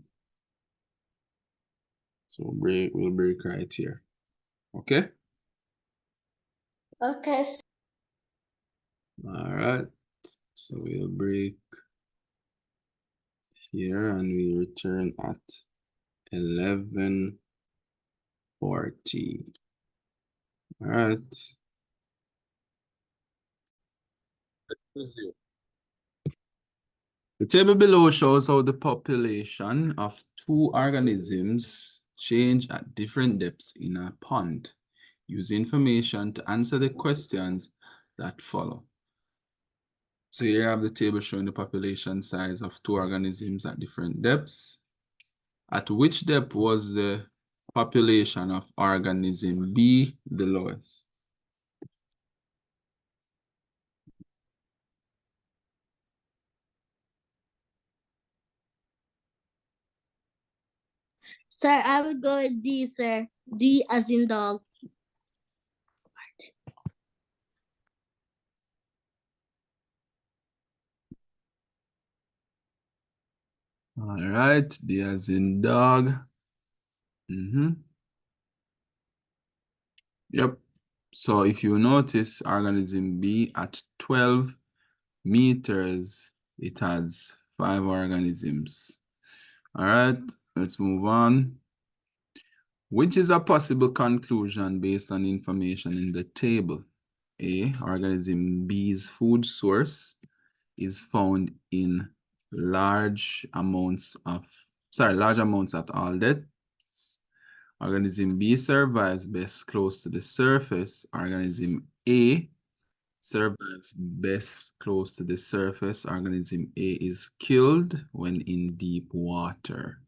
So we'll break right here. Okay? Okay. All right. So we'll break here and we return at 11:40. All right. The table below shows how the population of two organisms change at different depths in a pond. Use information to answer the questions that follow. So here I have the table showing the population size of two organisms at different depths. At which depth was the population of organism B the lowest? Sir, I would go with D, sir. D as in dog. All right, D as in dog. Yep. So if you notice, organism B at 12 meters, it has 5 organisms. All right, let's move on. Which is a possible conclusion based on information in the table? A, organism B's food source is found in large amounts at all depths. Organism B survives best close to the surface. Organism A survives best close to the surface. Organism A is killed when in deep water.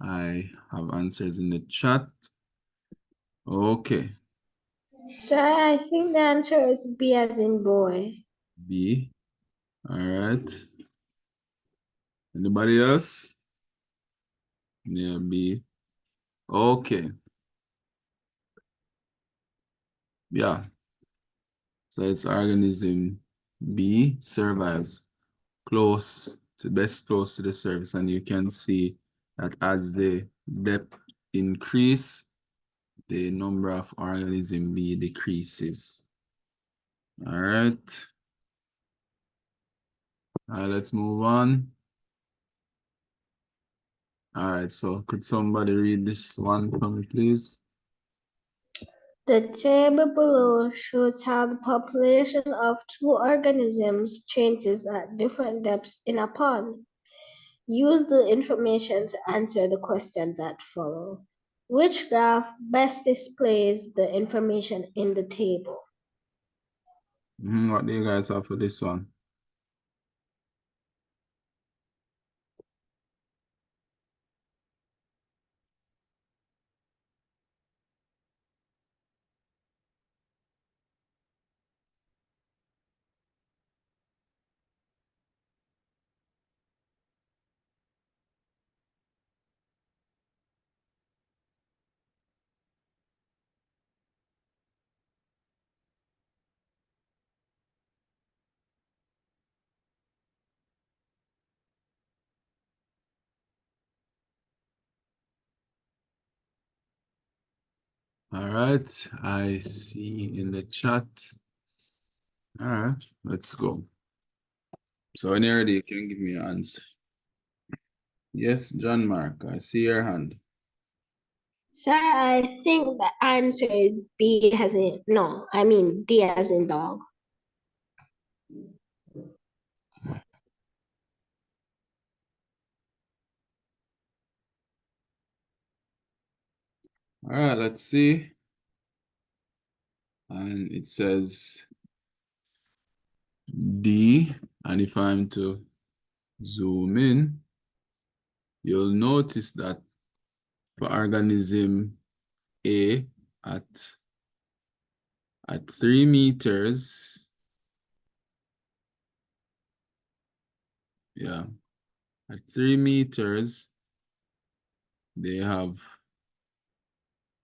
I have answers in the chat. Okay, Sir, I think the answer is B as in boy. B. All right. Anybody else? Yeah, B. Okay. Yeah. So it's organism B survives close to the surface, and you can see that as the depth increase, the number of organism B decreases. All right. Let's move on. All right, so could somebody read this one for me, please? The table below shows how the population of two organisms changes at different depths in a pond. Use the information to answer the questions that follow. Which graph best displays the information in the table? What do you guys have for this one? All right, I see in the chat. All right, let's go. So when you're ready, you can give me your answer. Yes, John Mark, I see your hand. Sir, I think the answer is B as in, no, I mean D as in dog. All right, let's see. And it says D, and if I'm to zoom in, you'll notice that for organism A at 3 meters, yeah, at 3 meters, they have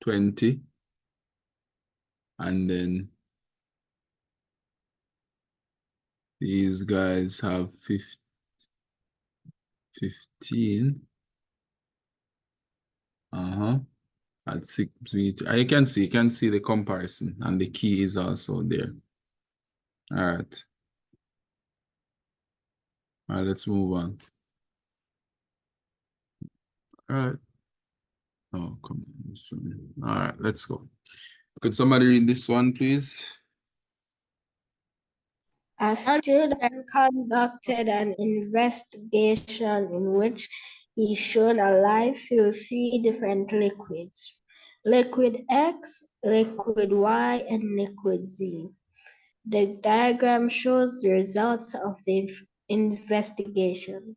20. And then these guys have 15. At 6 meters. You can see the comparison, and the key is also there. All right. All right, let's move on. All right. Oh, come on. This one. All right, let's go. Could somebody read this one, please? A student conducted an investigation in which he shone a light through 3 different liquids: liquid X, liquid Y, and liquid Z. The diagram shows the results of the investigation.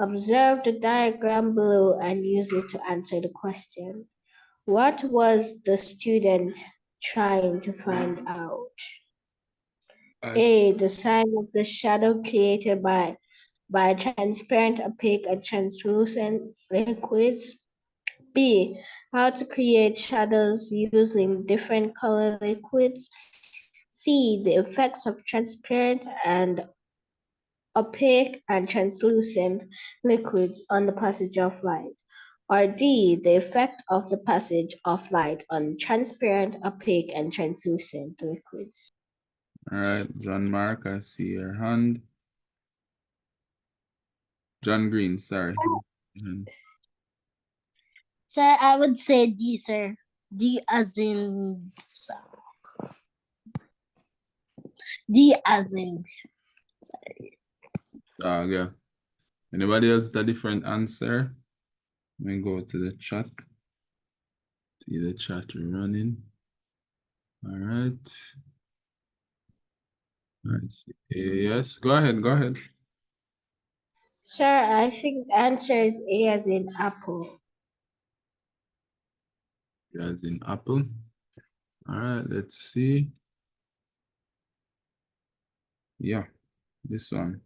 Observe the diagram below and use it to answer the question. What was the student trying to find out? A, the size of the shadow created by transparent, opaque, and translucent liquids. B, how to create shadows using different color liquids. C, the effects of transparent and opaque and translucent liquids on the passage of light. Or D, the effect of the passage of light on transparent, opaque, and translucent liquids. All right, John Mark, I see your hand. John Green, sorry. Sir, I would say D, sir. D as in Yeah. Anybody else with a different answer? Let me go to the chat. See the chat running. All right. Let's see. Yes, go ahead. Sir, I think the answer is A as in apple. As in apple. All right, let's see. Yeah, this one.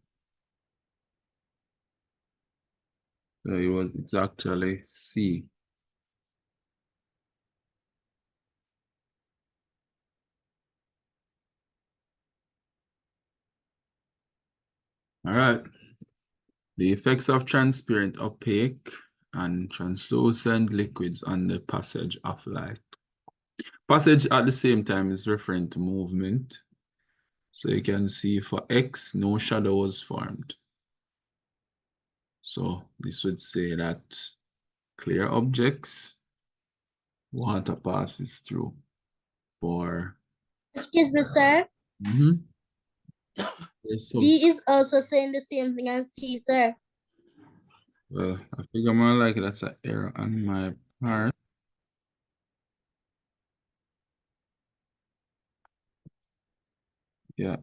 So it's actually C. All right. The effects of transparent, opaque, and translucent liquids on the passage of light. Passage at the same time is referring to movement. So you can see for X, no shadow was formed. So this would say that clear objects, water passes through. For Excuse me, sir. D is also saying the same thing as C, sir. Well, I figure more like that's an error on my part. Yeah.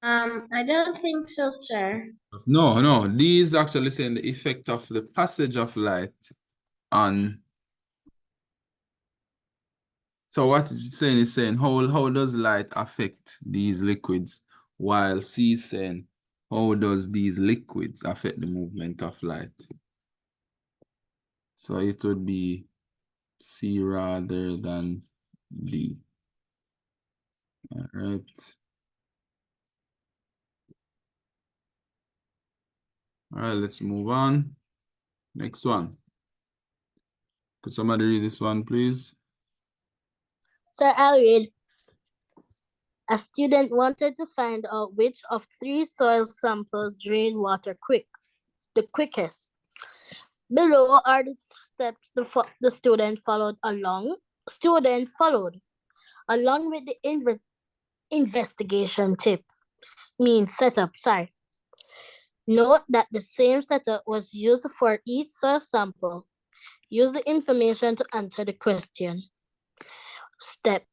I don't think so, sir. No. D is actually saying the effect of the passage of light on. So what it's saying is saying how does light affect these liquids, while C is saying how does these liquids affect the movement of light. So it would be C rather than D. All right. All right, let's move on. Next one. Could somebody read this one, please? Sir, I'll read. A student wanted to find out which of 3 soil samples drain water the quickest. Below are the steps the student followed along with the investigation setup. Note that the same setup was used for each soil sample. Use the information to answer the question. Step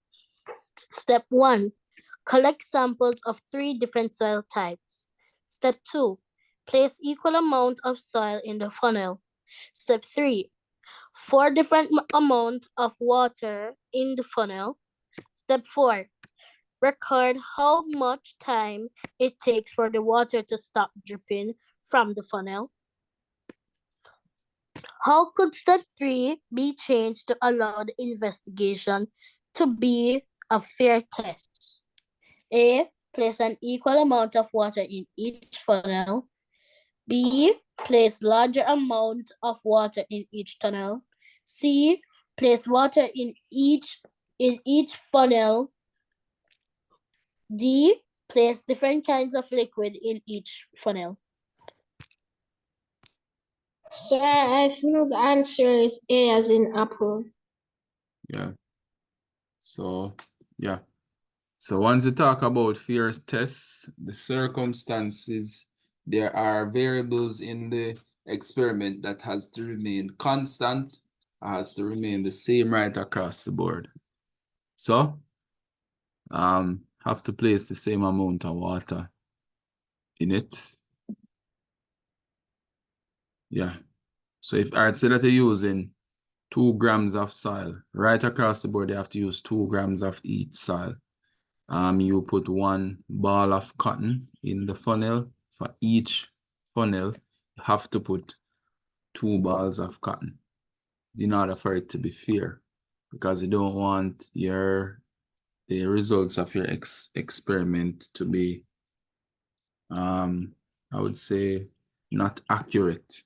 1. Collect samples of 3 different soil types. Step 2. Place equal amount of soil in the funnel. Step 3. 4 different amount of water in the funnel. Step 4. Record how much time it takes for the water to stop dripping from the funnel. How could step 3 be changed to allow the investigation to be a fair test? A. Place an equal amount of water in each funnel. B. Place larger amount of water in each tunnel. C. Place water in each funnel. D. Place different kinds of liquid in each funnel. Sir, I think the answer is A as in apple. Yeah. So, yeah. So once you talk about fair tests, the circumstances, there are variables in the experiment that has to remain constant, has to remain the same right across the board. So, have to place the same amount of water in it. Yeah. So if I'd say that you're using 2 grams of soil, right across the board, you have to use 2 grams of each soil. You put 1 ball of cotton in the funnel. For each funnel, you have to put 2 balls of cotton in order for it to be fair, because you don't want the results of your experiment to be, I would say, not accurate.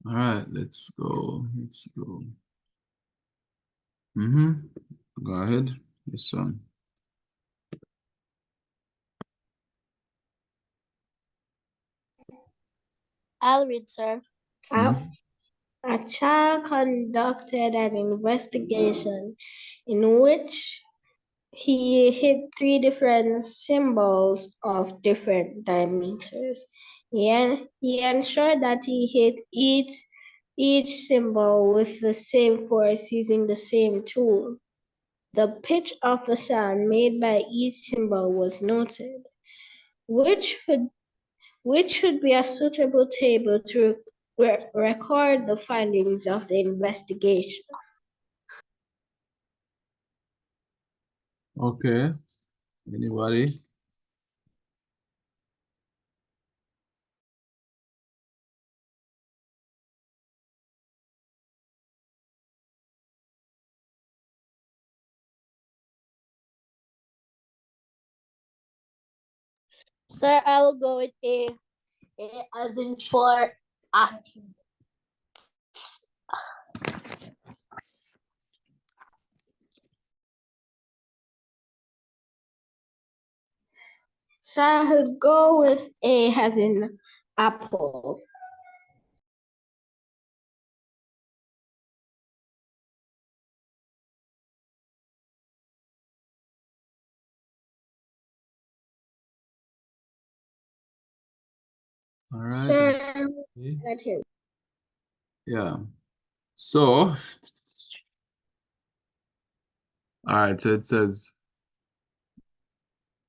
All right, let's go. Go ahead, this one. I'll read, sir. A child conducted an investigation in which he hit 3 different symbols of different diameters. He ensured that he hit each symbol with the same force using the same tool. The pitch of the sound made by each symbol was noted, which should be a suitable table to record the findings of the investigation. Okay, anybody? Sir, I will go with A. A as in for active. So I would go with A as in apple. All right. Sure. Yeah. So, all right, so it says,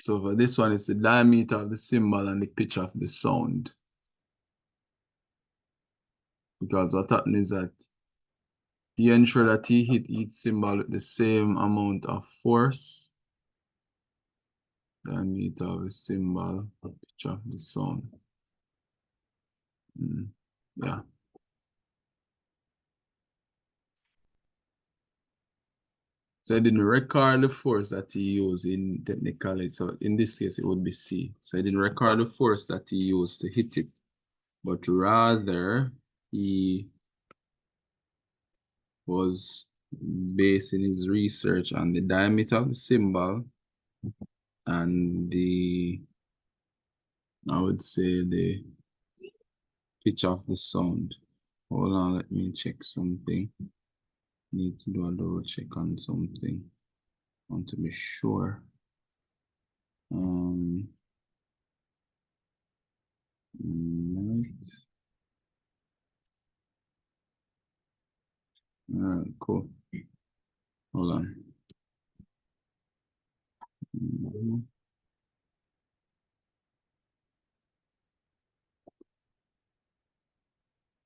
so for this one, it's the diameter of the symbol and the pitch of the sound. Because what happened is that he ensured that he hit each symbol with the same amount of force. Diameter of the symbol, pitch of the sound. Yeah. So I didn't record the force that he used in technically. So in this case, it would be C. So I didn't record the force that he used to hit it, but rather he was basing his research on the diameter of the symbol and the, I would say, the pitch of the sound. Hold on, let me check something. Need to do a double check on something. I want to be sure. Right. All right, cool. Hold on.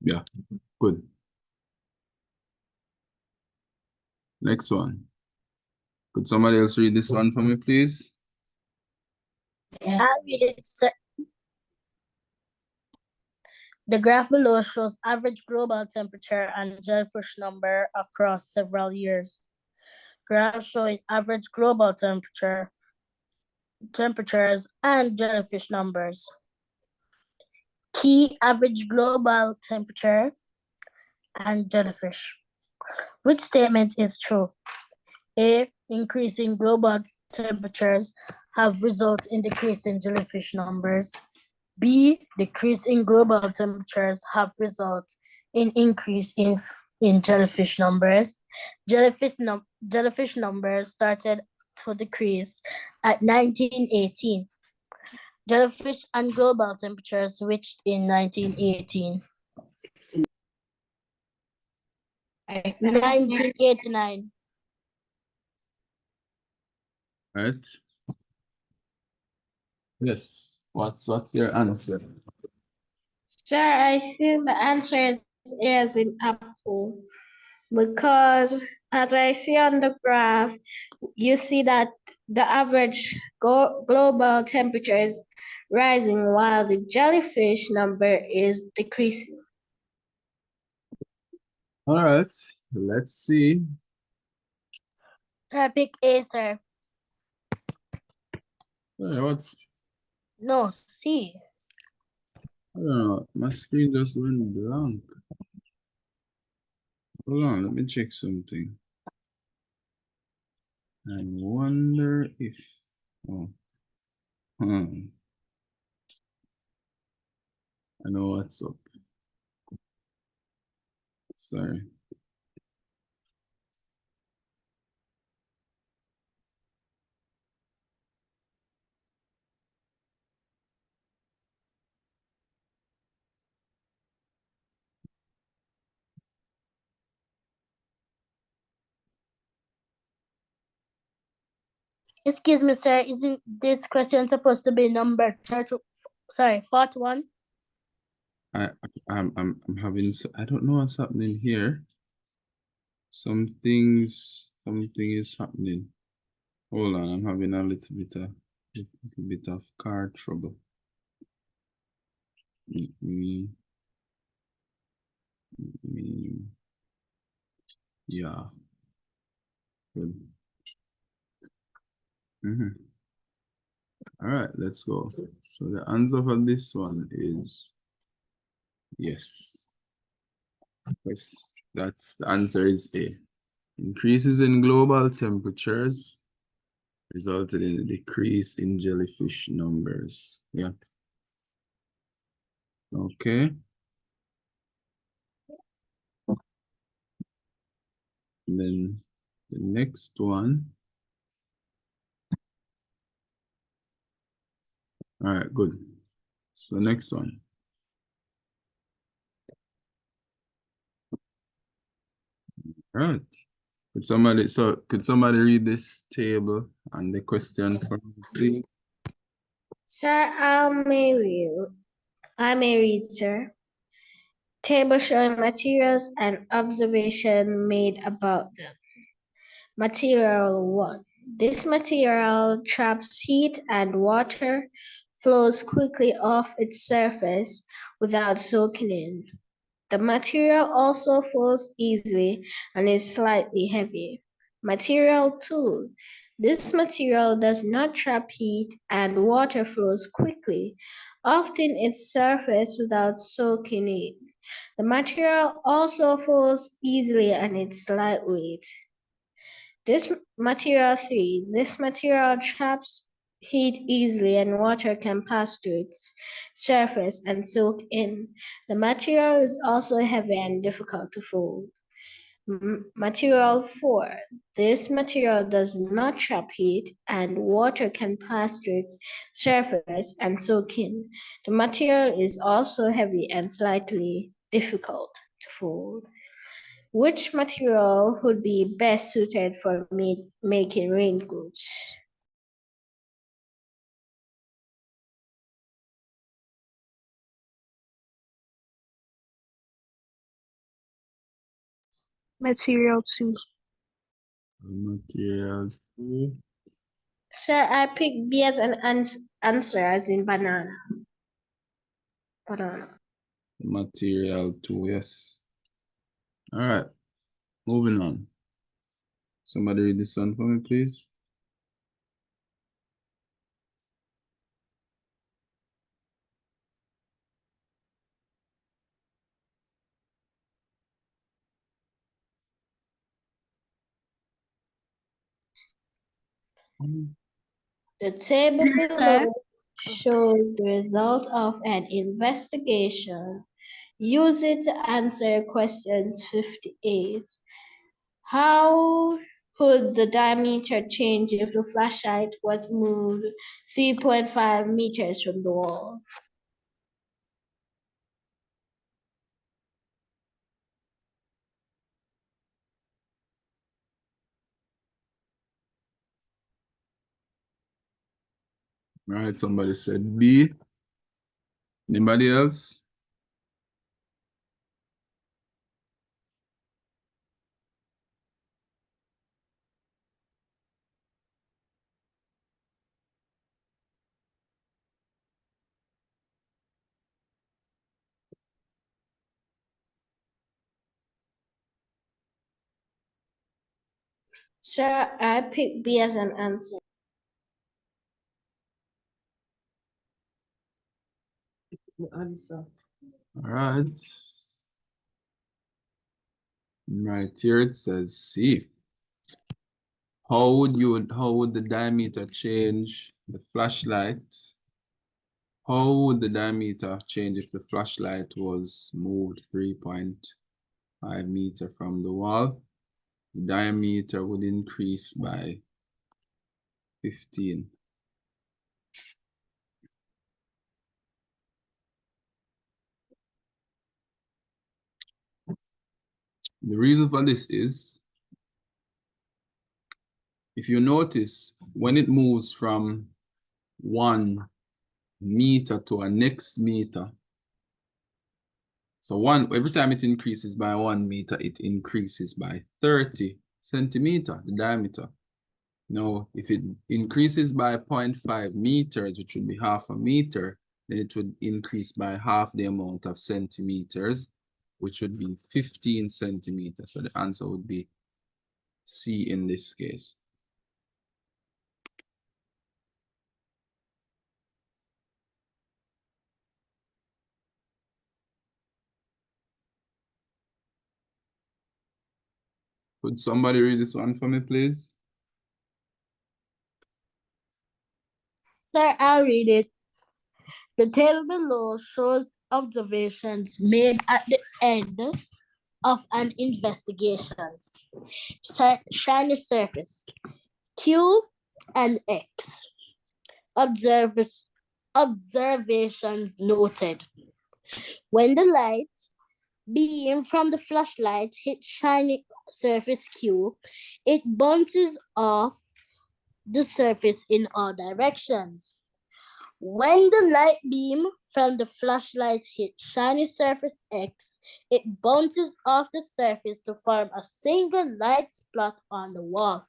Yeah, good. Next one. Could somebody else read this one for me, please? I'll read it, sir. The graph below shows average global temperature and jellyfish number across several years. Graph showing average global temperatures and jellyfish numbers. Key average global temperature and jellyfish. Which statement is true? A. Increasing global temperatures have resulted in decreasing jellyfish numbers. B. Decrease in global temperatures have resulted in increase in jellyfish numbers. Jellyfish numbers started to decrease at 1918. Jellyfish and global temperatures reached in 1918. 1989. Right? Yes. What's your answer? Sir, I think the answer is A as in apple. Because as I see on the graph, you see that the average global temperature is rising while the jellyfish number is decreasing. All right. Let's see. Sir, pick A, sir. What's No, C. I don't know. My screen just went blank. Hold on, let me check something. I wonder if I know what's up. Sorry. Excuse me, sir. Isn't this question supposed to be number 41? I'm having I don't know what's happening here. Something is happening. Hold on, I'm having a little bit of car trouble. Yeah. Good. All right, let's go. So the answer for this one is yes. Yes, that's the answer is A. Increases in global temperatures resulted in a decrease in jellyfish numbers. Yeah. Okay. And then the next one. All right, good. So next one. All right. Could somebody read this table and the question for me, please? Sir, I may read, sir. Table showing materials and observation made about them. Material 1. This material traps heat and water, flows quickly off its surface without soaking in. The material also flows easily and is slightly heavy. Material 2. This material does not trap heat and water flows quickly, often its surface without soaking in. The material also flows easily and it's lightweight. This material 3. This material traps heat easily and water can pass through its surface and soak in. The material is also heavy and difficult to fold. Material 4. This material does not trap heat and water can pass through its surface and soak in. The material is also heavy and slightly difficult to fold. Which material would be best suited for making raincoats? Material 2. Material 2. Sir, I picked B as an Answer as in banana. Banana. Material 2, yes. All right, moving on. Somebody read this one for me, please. The table Yes, sir. below shows the result of an investigation. Use it to answer questions 58. How would the diameter change if the flashlight was moved 3.5 meters from the wall? All right, somebody said B. Anybody else? Sir, I pick B as an answer. The answer. All right. Right here it says C. How would the diameter change the flashlight? How would the diameter change if the flashlight was moved 3.5 meters from the wall? The diameter would increase by 15. The reason for this is, if you notice, when it moves from 1 meter to a next meter, so every time it increases by 1 meter, it increases by 30 centimeter, the diameter. Now, if it increases by 0.5 meters, which would be half a meter, then it would increase by half the amount of centimeters, which would be 15 centimeters. So the answer would be C in this case. Could somebody read this one for me, please? Sir, I'll read it. The table below shows observations made at the end of an investigation. Shiny surface, Q and X. Observations noted. When the light beam from the flashlight hits shiny surface Q, it bounces off the surface in all directions. When the light beam from the flashlight hits shiny surface X, it bounces off the surface to form a single light spot on the wall,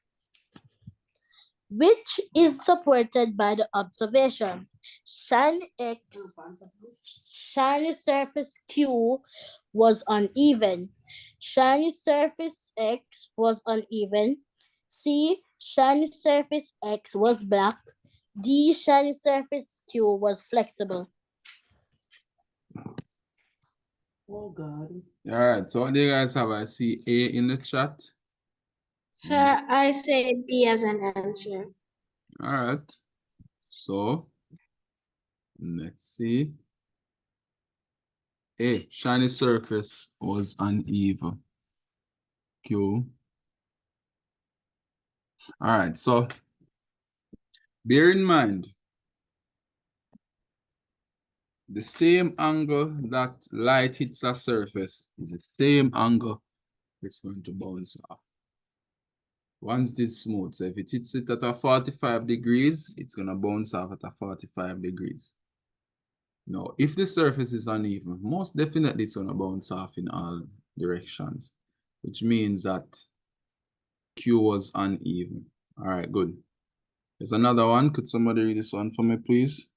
which is supported by the observation. Shiny surface Q was uneven. Shiny surface X was uneven. C, shiny surface X was black. D, shiny surface Q was flexible. Oh God. All right, so what do you guys have? I see A in the chat. Sir, I say B as an answer. All right, so let's see. A, shiny surface was uneven. Q. All right, so bear in mind, the same angle that light hits a surface is the same angle it's going to bounce off. Once it is smooth, so if it hits it at a 45 degrees, it's going to bounce off at a 45 degrees. Now, if the surface is uneven, most definitely it's going to bounce off in all directions, which means that Q was uneven. All right, good. There's another one. Could somebody read this one for me, please?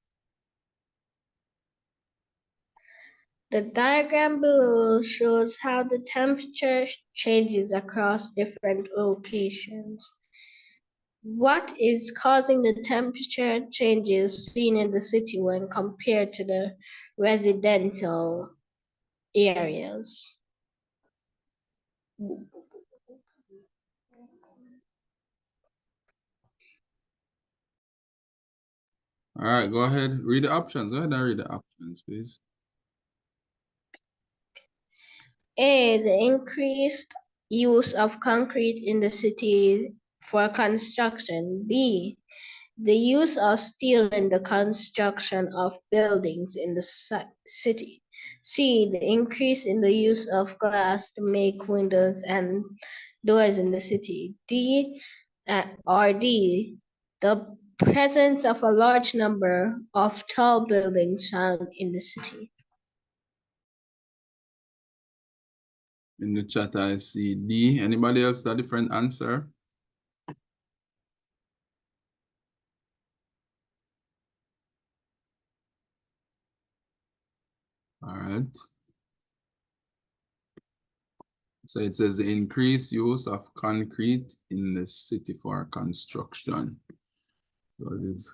The diagram below shows how the temperature changes across different locations. What is causing the temperature changes seen in the city when compared to the residential areas? All right, go ahead. Read the options. Go ahead and read the options, please. A, the increased use of concrete in the city for construction. B, the use of steel in the construction of buildings in the city. C, the increase in the use of glass to make windows and doors in the city. D, the presence of a large number of tall buildings found in the city. In the chat, I see D. Anybody else got a different answer? All right. So it says the increased use of concrete in the city for construction. So it is.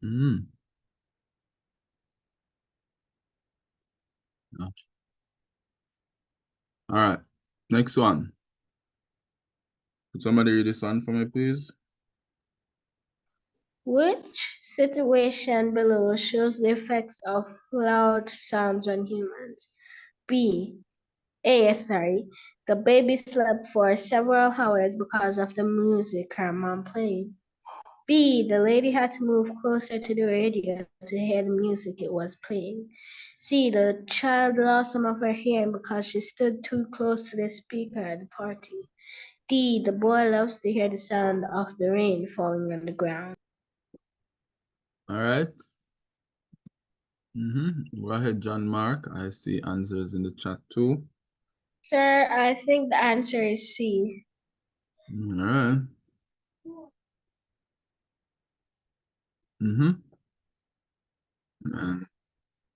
No. All right. Next one. Could somebody read this one for me, please? Which situation below shows the effects of loud sounds on humans? The baby slept for several hours because of the music her mom played. B, the lady had to move closer to the radio to hear the music it was playing. C, the child lost some of her hearing because she stood too close to the speaker at the party. D, the boy loves to hear the sound of the rain falling on the ground. All right. Go ahead, John Mark. I see answers in the chat too. Sir, I think the answer is C. All right. And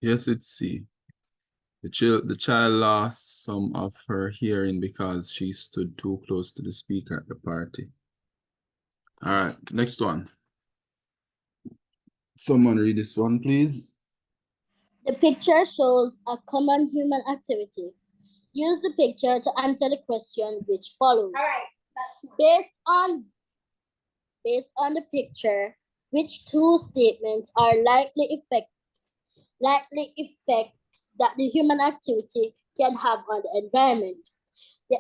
yes, it's C. The child lost some of her hearing because she stood too close to the speaker at the party. All right, next one. Someone read this one, please. The picture shows a common human activity. Use the picture to answer the question which follows. All right. Based on the picture, which two statements are likely effects that the human activity can have on the environment? The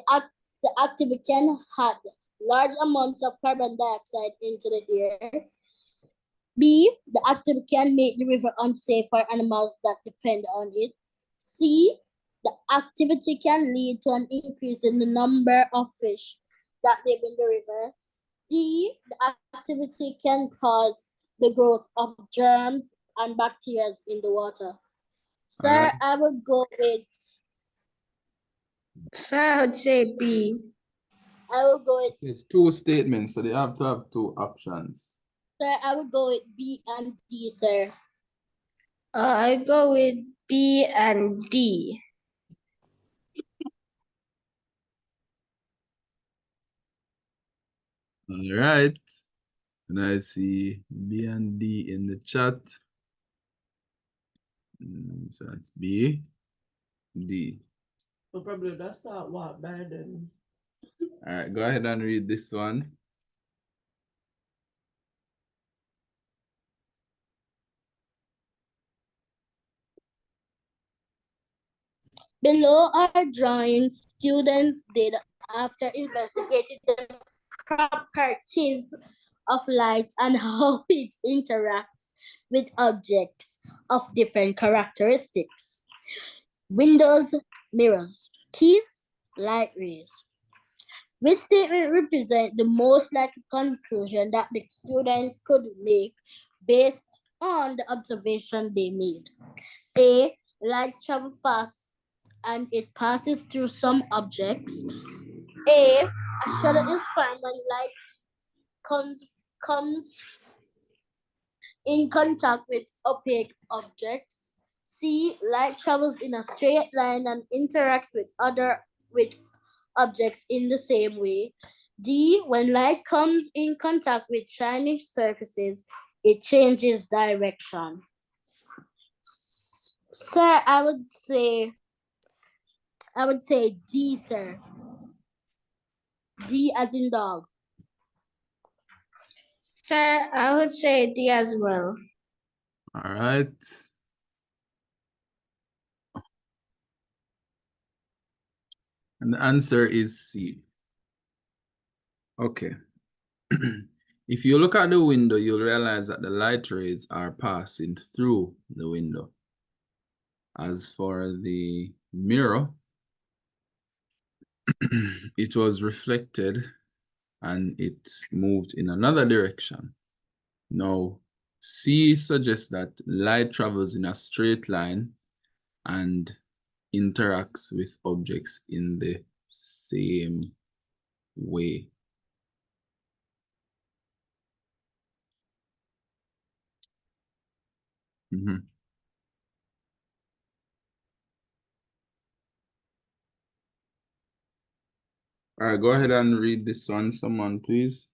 activity can have large amounts of carbon dioxide into the air. B, the activity can make the river unsafe for animals that depend on it. C, the activity can lead to an increase in the number of fish that live in the river. D, the activity can cause the growth of germs and bacteria in the water. Sir, I would go with... Sir, I would say B. I will go with... It's two statements, so they have to have two options. Sir, I would go with B and D, sir. I go with B and D. All right. And I see B and D in the chat. So that's B, D. So probably that's not what bad then. All right, go ahead and read this one. Below are drawings students did after investigating the properties of light and how it interacts with objects of different characteristics. Windows, mirrors, keys, light rays. Which statement represents the most likely conclusion that the students could make based on the observation they made? A, lights travel fast and it passes through some objects. A shadow is formed when light comes in contact with opaque objects. C, light travels in a straight line and interacts with objects in the same way. D, when light comes in contact with shiny surfaces, it changes direction. Sir, I would say D, sir. D as in dog. Sir, I would say D as well. All right. And the answer is C. Okay. If you look at the window, you'll realize that the light rays are passing through the window. As for the mirror, it was reflected and it moved in another direction. Now, C suggests that light travels in a straight line and interacts with objects in the same way. All right, go ahead and read this one, someone, please.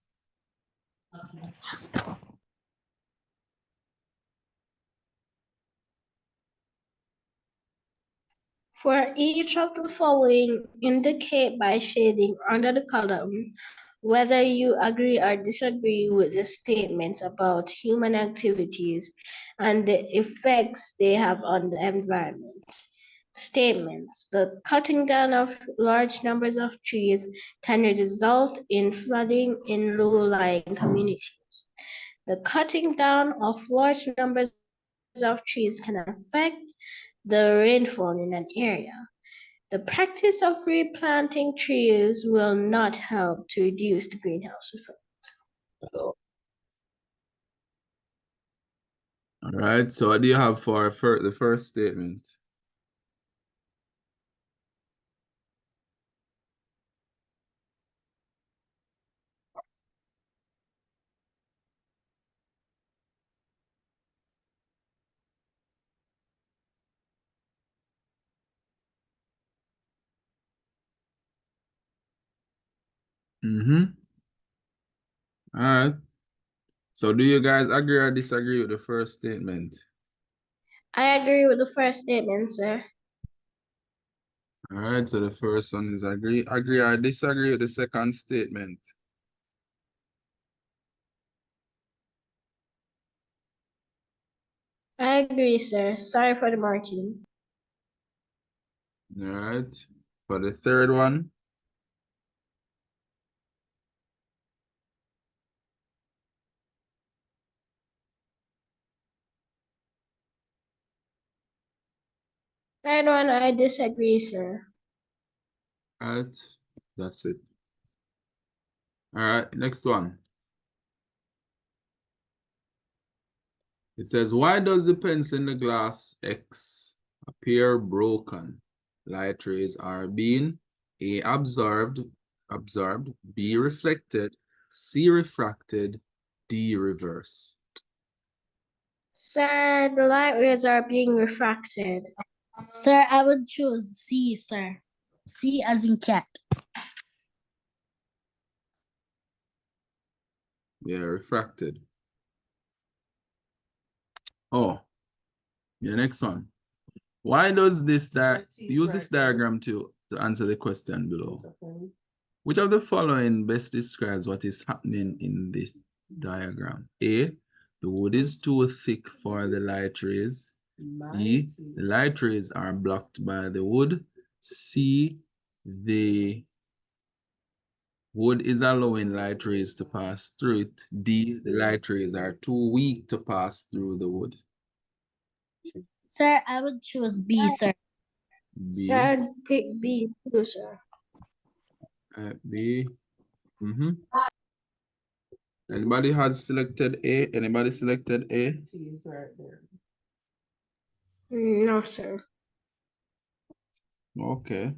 For each of the following, indicate by shading under the column whether you agree or disagree with the statements about human activities and the effects they have on the environment. Statements: the cutting down of large numbers of trees can result in flooding in low-lying communities. The cutting down of large numbers of trees can affect the rainfall in an area. The practice of replanting trees will not help to reduce the greenhouse effect. All right, so what do you have for the first statement? All right. So do you guys agree or disagree with the first statement? I agree with the first statement, sir. All right, so the first one is agree or disagree with the second statement. I agree, sir. Sorry for the marking. All right. For the third one. Third one, I disagree, sir. All right, that's it. All right, next one. It says, why does the pencil in the glass X appear broken? Light rays are being A, absorbed, B, reflected, C, refracted, D, reversed. Sir, the light rays are being refracted. Sir, I would choose C, sir. C as in cat. Yeah, refracted. Oh, the next one. Why does this use this diagram to answer the question below? Which of the following best describes what is happening in this diagram? A, the wood is too thick for the light rays. B, the light rays are blocked by the wood. C, the wood is allowing light rays to pass through it. D, the light rays are too weak to pass through the wood. Sir, I would choose B, sir. B. Sir, pick B too, sir. B. Anybody has selected A? Anybody selected A? No, sir. Okay.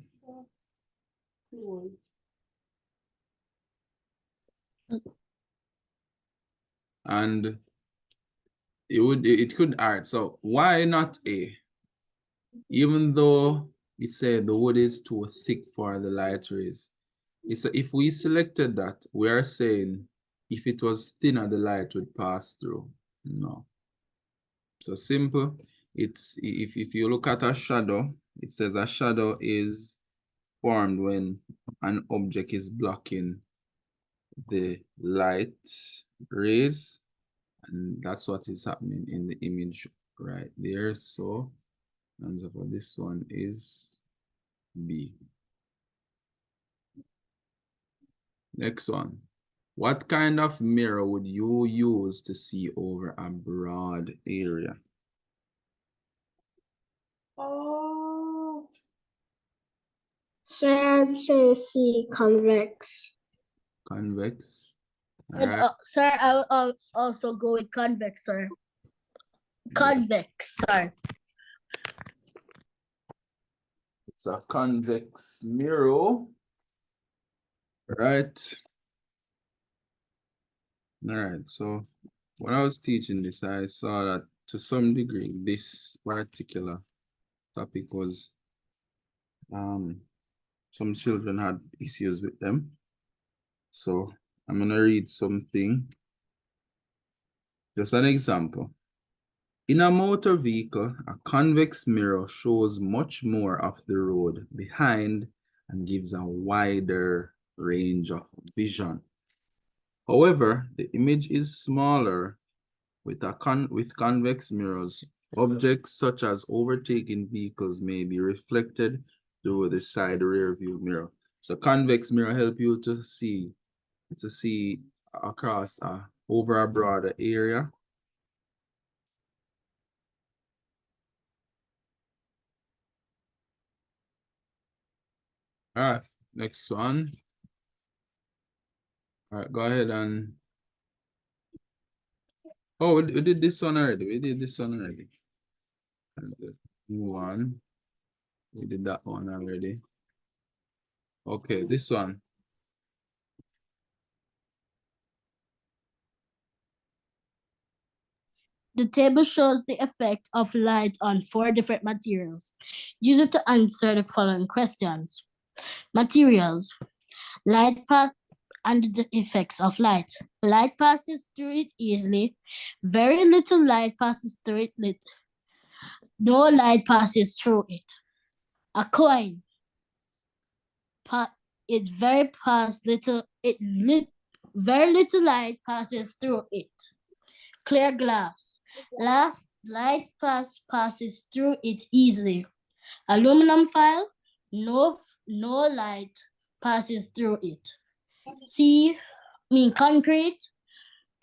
And it could, all right, so why not A? Even though it said the wood is too thick for the light rays. It's if we selected that, we are saying if it was thinner, the light would pass through. No. So simple. It's if you look at a shadow, it says a shadow is formed when an object is blocking the light rays, and that's what is happening in the image right there. So answer for this one is B. Next one. What kind of mirror would you use to see over a broad area? Oh, Sir, I'd say C, convex. Convex. All And, right. sir, I will also go with convex, sir. Convex, sir. It's a convex mirror. Right. All right. So when I was teaching this, I saw that to some degree, this particular topic was some children had issues with them. So I'm gonna read something. Just an example. In a motor vehicle, a convex mirror shows much more of the road behind and gives a wider range of vision. However, the image is smaller with convex mirrors. Objects such as overtaking vehicles may be reflected through the side rear view mirror. So convex mirror help you to see across over a broader area. All right, next one. All right, go ahead and oh, we did this one already. We did this one already. Move on. We did that one already. Okay, this one. The table shows the effect of light on 4 different materials. Use it to answer the following questions. Materials. Light pass and the effects of light. Light passes through it easily. Very little light passes through it. No light passes through it. A coin. It very very little light passes through it. Clear glass. Light passes through it easily. Aluminum foil. No light passes through it. Concrete.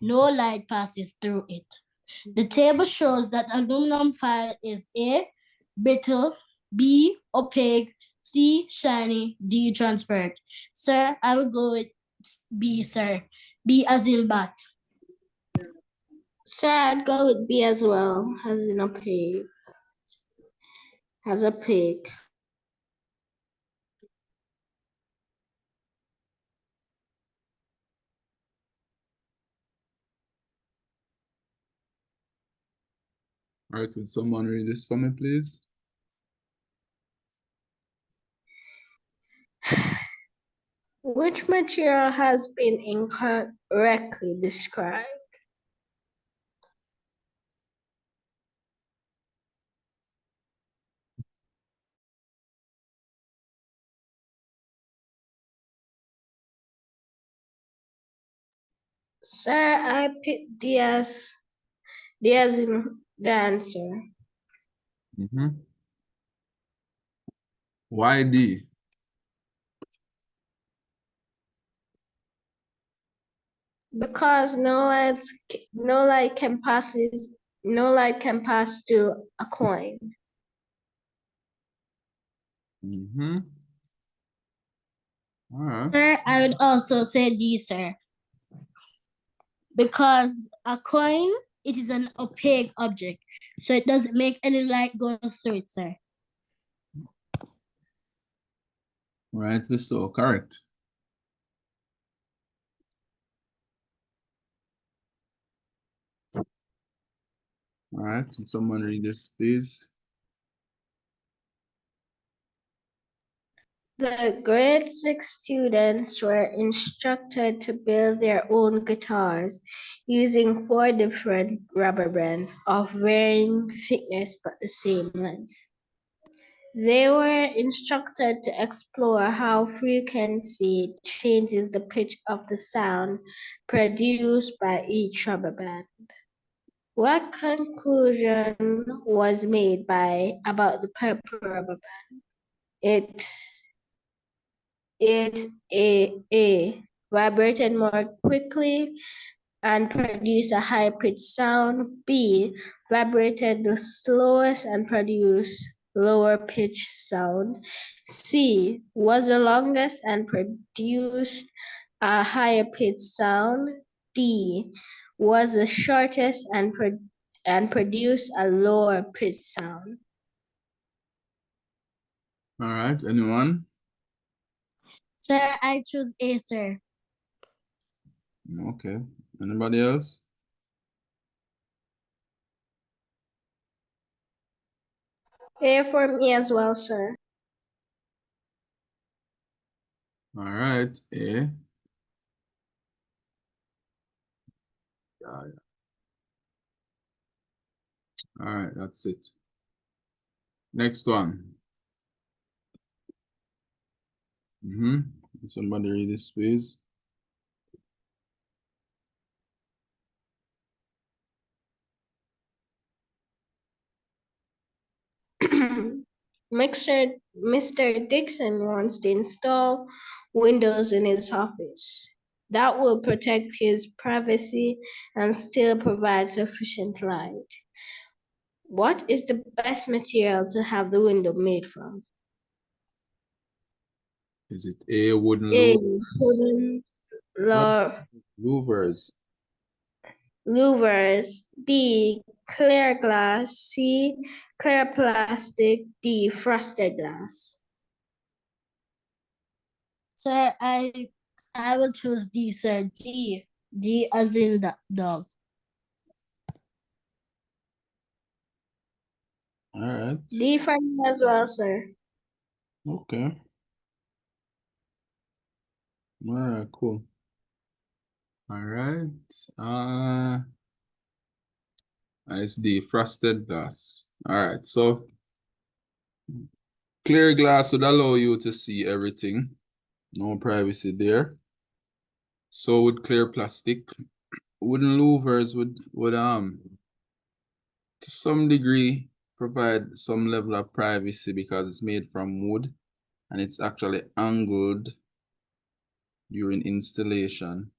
No light passes through it. The table shows that aluminum foil is A, brittle, B, opaque, C, shiny, D, transparent. Sir, I will go with B, sir. B as in bat. Sir, I'd go with B as well, as in a pig. As a pig. All right, could someone read this for me, please? Which material has been incorrectly described? Sir, I picked D as in the answer. Why D? Because no light can pass through a coin. All right. Sir, I would also say D, sir. Because a coin, it is an opaque object, so it doesn't make any light goes through it, sir. Rightly so, correct. All right, can someone read this, please? The grade 6 students were instructed to build their own guitars using 4 different rubber bands of varying thickness but the same length. They were instructed to explore how frequency changes the pitch of the sound produced by each rubber band. What conclusion was made about the purple rubber band? It vibrated more quickly and produced a high-pitched sound. B, vibrated the slowest and produced lower-pitched sound. C, was the longest and produced a higher-pitched sound. D, was the shortest and produced a lower-pitched sound. All right, anyone? Sir, I choose A, sir. Okay, anybody else? A for me as well, sir. All right, A. Yeah. All right, that's it. Next one. Somebody read this, please. Mr. Dixon wants to install Windows in his office. That will protect his privacy and still provide sufficient light. What is the best material to have the window made from? Is it A, wooden A, louvers? wooden Louvers. louvers. B, clear glass. C, clear plastic. D, frosted glass. Sir, I will choose D, sir. D. D as in the dog. All right. D for me as well, sir. Okay. All right, cool. All right. It's the frosted glass. All right, so clear glass would allow you to see everything. No privacy there. So with clear plastic, wooden louvers would to some degree provide some level of privacy because it's made from wood and it's actually angled during installation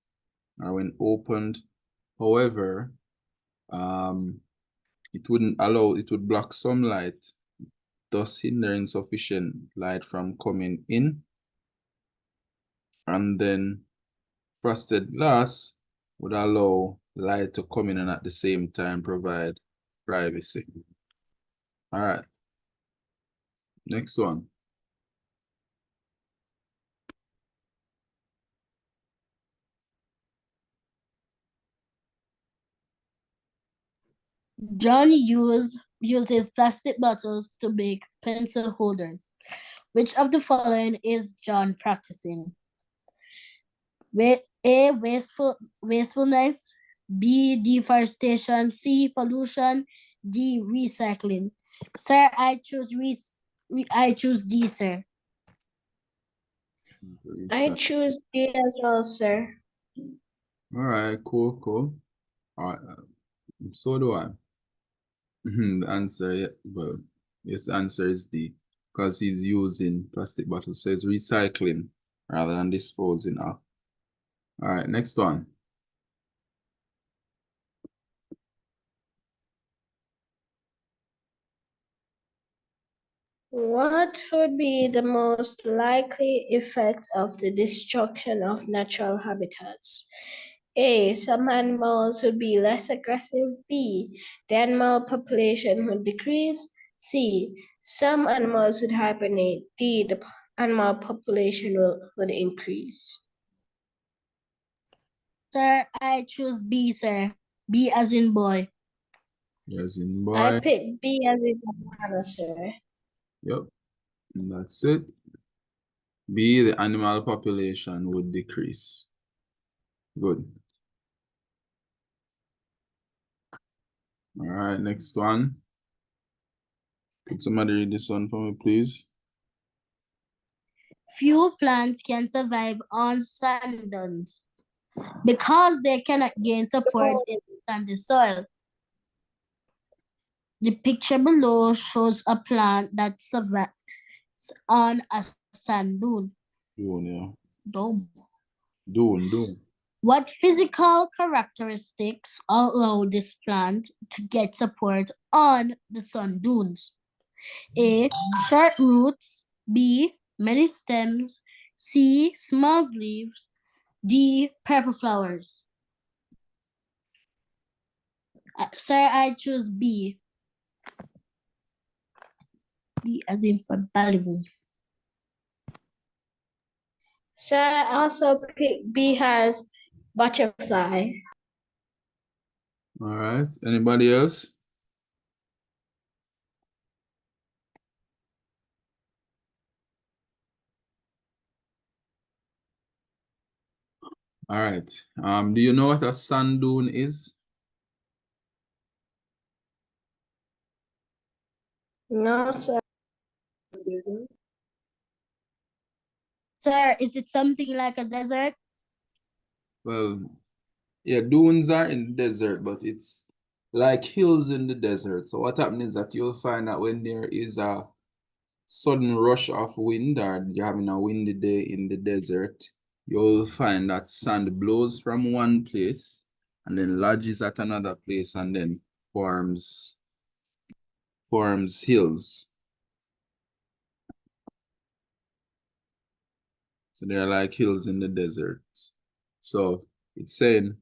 or when opened. However, it would block sunlight, thus hindering sufficient light from coming in. And then frosted glass would allow light to come in and at the same time provide privacy. All right. Next one. John uses plastic bottles to make pencil holders. Which of the following is John practicing? A. Wastefulness. B. Deforestation. C. Pollution. D. Recycling. Sir, I choose D, sir. I choose D as well, sir. All right, cool. All right, so do I. The answer, yeah, well, yes, the answer is D, because he's using plastic bottles, so it's recycling rather than disposing of. All right, next one. What would be the most likely effect of the destruction of natural habitats? A. Some animals would be less aggressive. B. The animal population would decrease. C. Some animals would hibernate. D. The animal population would increase? Sir, I choose B, sir. B as in boy. As in I boy. picked B as in banana, sir. Yep. And that's it. B, the animal population would decrease. Good. All right, next one. Could somebody read this one for me, please? Few plants can survive on sand dunes because they cannot gain support in sandy soil. The picture below shows a plant that survives on a sand dune. Dune, yeah. Dome. Dune. What physical characteristics allow this plant to get support on the sand dunes? A. Short roots. B. Many stems. C. Small leaves. D. Purple flowers. Sir, I choose B. B as in for balloon. Sir, I also picked B as butterfly. All right. Anybody else? All right. Do you know what a sand dune is? No, sir. Sir, is it something like a desert? Well, yeah, dunes are in the desert, but it's like hills in the desert. So what happens is that you'll find that when there is a sudden rush of wind or you're having a windy day in the desert, you'll find that sand blows from one place and then lodges at another place and then forms hills. So they're like hills in the desert. So it's saying,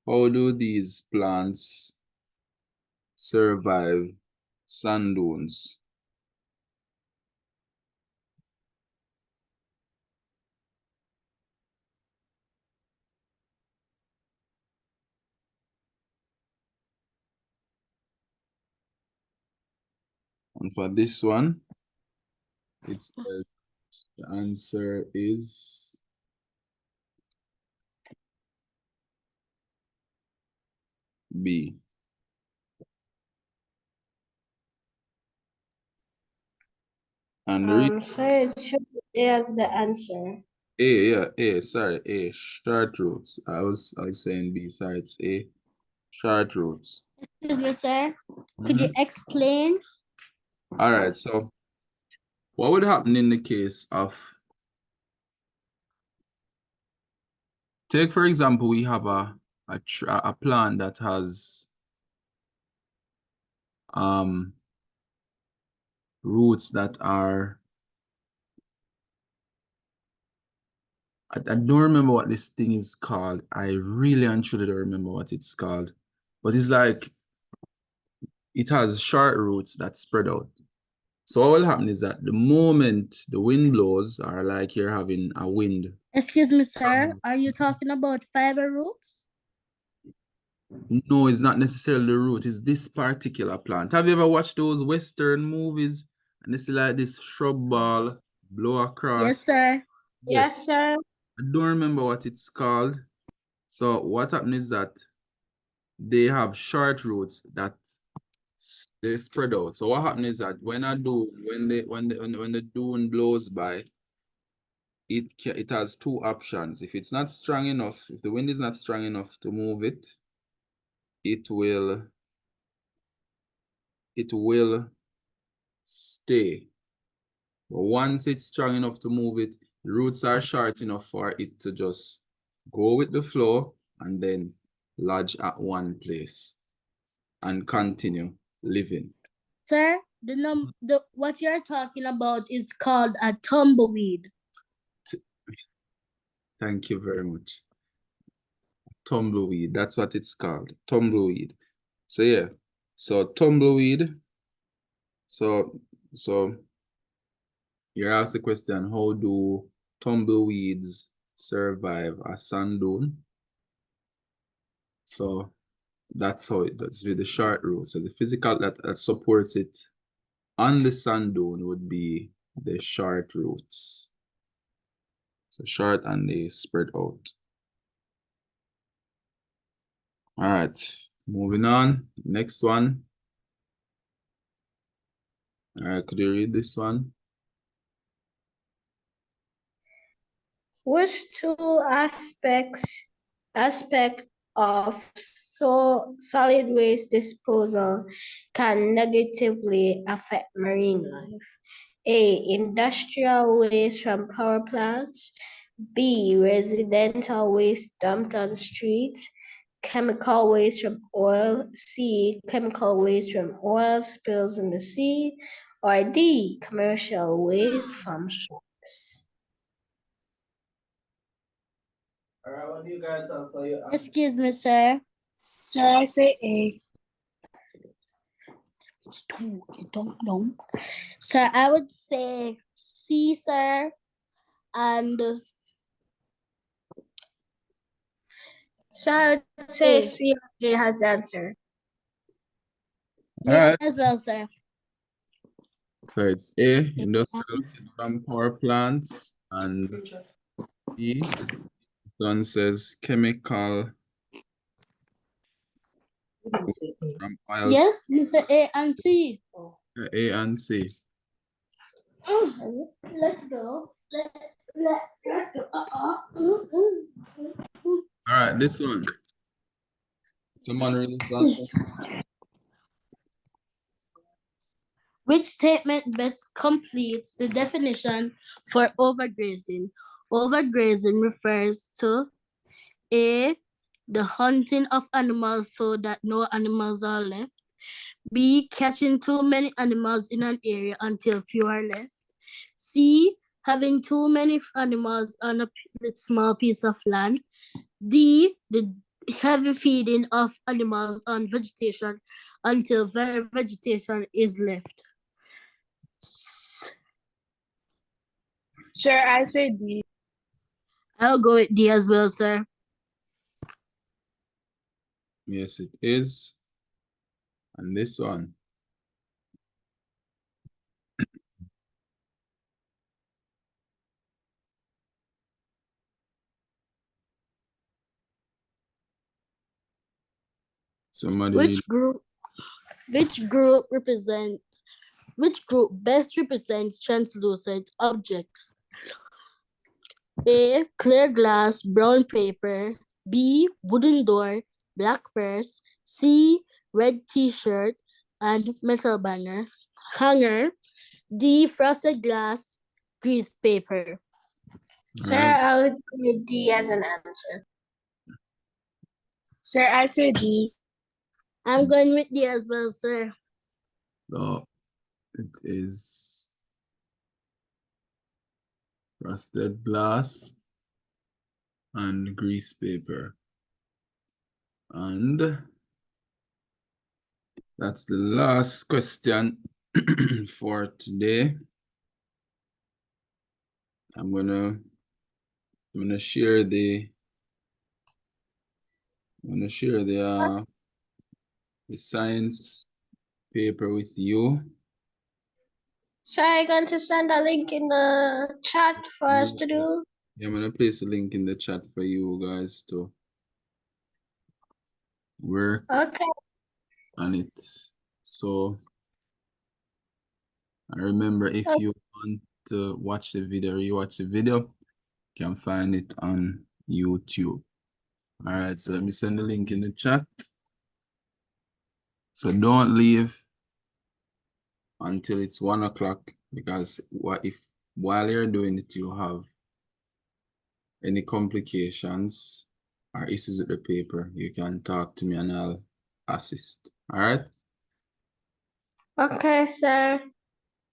how do these plants survive sand dunes? And for this one, it's the answer is B. And the Sir, it should be A as the answer. sorry, A, short roots. I was saying B, sorry, it's A, short roots. Excuse me, sir. Could you explain? All right, so what would happen in the case of, take for example, we have a plant that has roots that are, I don't remember what this thing is called. I really and truly don't remember what it's called. But it's like, it has short roots that spread out. So what will happen is that the moment the wind blows, or like you're having a wind. Excuse me, sir. Are you talking about fiber roots? No, it's not necessarily the root, it's this particular plant. Have you ever watched those Western movies? And it's like this shrub ball blow across. Yes, sir. Yes, sir. I don't remember what it's called. So what happens is that they have short roots that they spread out. So what happens is that when the dune blows by, it has two options. If it's not strong enough, if the wind is not strong enough to move it, it will stay. But once it's strong enough to move it, the roots are short enough for it to just go with the flow and then lodge at one place and continue living. Sir, the what you're talking about is called a tumbleweed. Thank you very much. Tumbleweed, that's what it's called. Tumbleweed. So yeah, so tumbleweed. So You're asked the question, how do tumbleweeds survive a sand dune? So that's with the short root. So the physical that supports it on the sand dune would be the short roots. So short and they spread out. All right, moving on. Next one. All right, could you read this one? Which two aspect of solid waste disposal can negatively affect marine life? A. Industrial waste from power plants. B. Residential waste dumped on streets. Chemical waste from oil. C. Chemical waste from oil spills in the sea. Or D. Commercial waste from ships. All right, what do you guys have for your answer? Excuse me, sir. Sir, I say A. Sir, I would say C, sir. And So I would say A. C or A has the answer. All Me right. as well, sir. So it's A, industrial waste from power plants, and B, one says chemical from oil. Yes, Mr. A and C. A and C. Let's go. Let's go. All right, this one. Someone read this one. Which statement best completes the definition for overgrazing? Overgrazing refers to A. The hunting of animals so that no animals are left. B. Catching too many animals in an area until few are left. C. Having too many animals on a small piece of land. D. The heavy feeding of animals on vegetation until very vegetation is left. Sir, I say D. I'll go with D as well, sir. Yes, it is. And this one. Somebody read. Which group best represents translucent objects? A. Clear glass, brown paper. B. Wooden door, black purse. C. Red t-shirt and metal hanger. D. Frosted glass, greased paper. Sir, Right. I would say D as an answer. Sir, I say D. I'm going with D as well, sir. So it is frosted glass and grease paper. And that's the last question for today. I'm gonna share the science paper with you. So are you going to send a link in the chat for us to do? Yeah, I'm gonna place a link in the chat for you guys to work on it. So I remember, if you want to watch the video, you can find it on YouTube. All right, so let me send the link in the chat. So don't leave until it's 1 o'clock, because while you're doing it, you have any complications or issues with the paper, you can talk to me and I'll assist. All right? Okay, sir.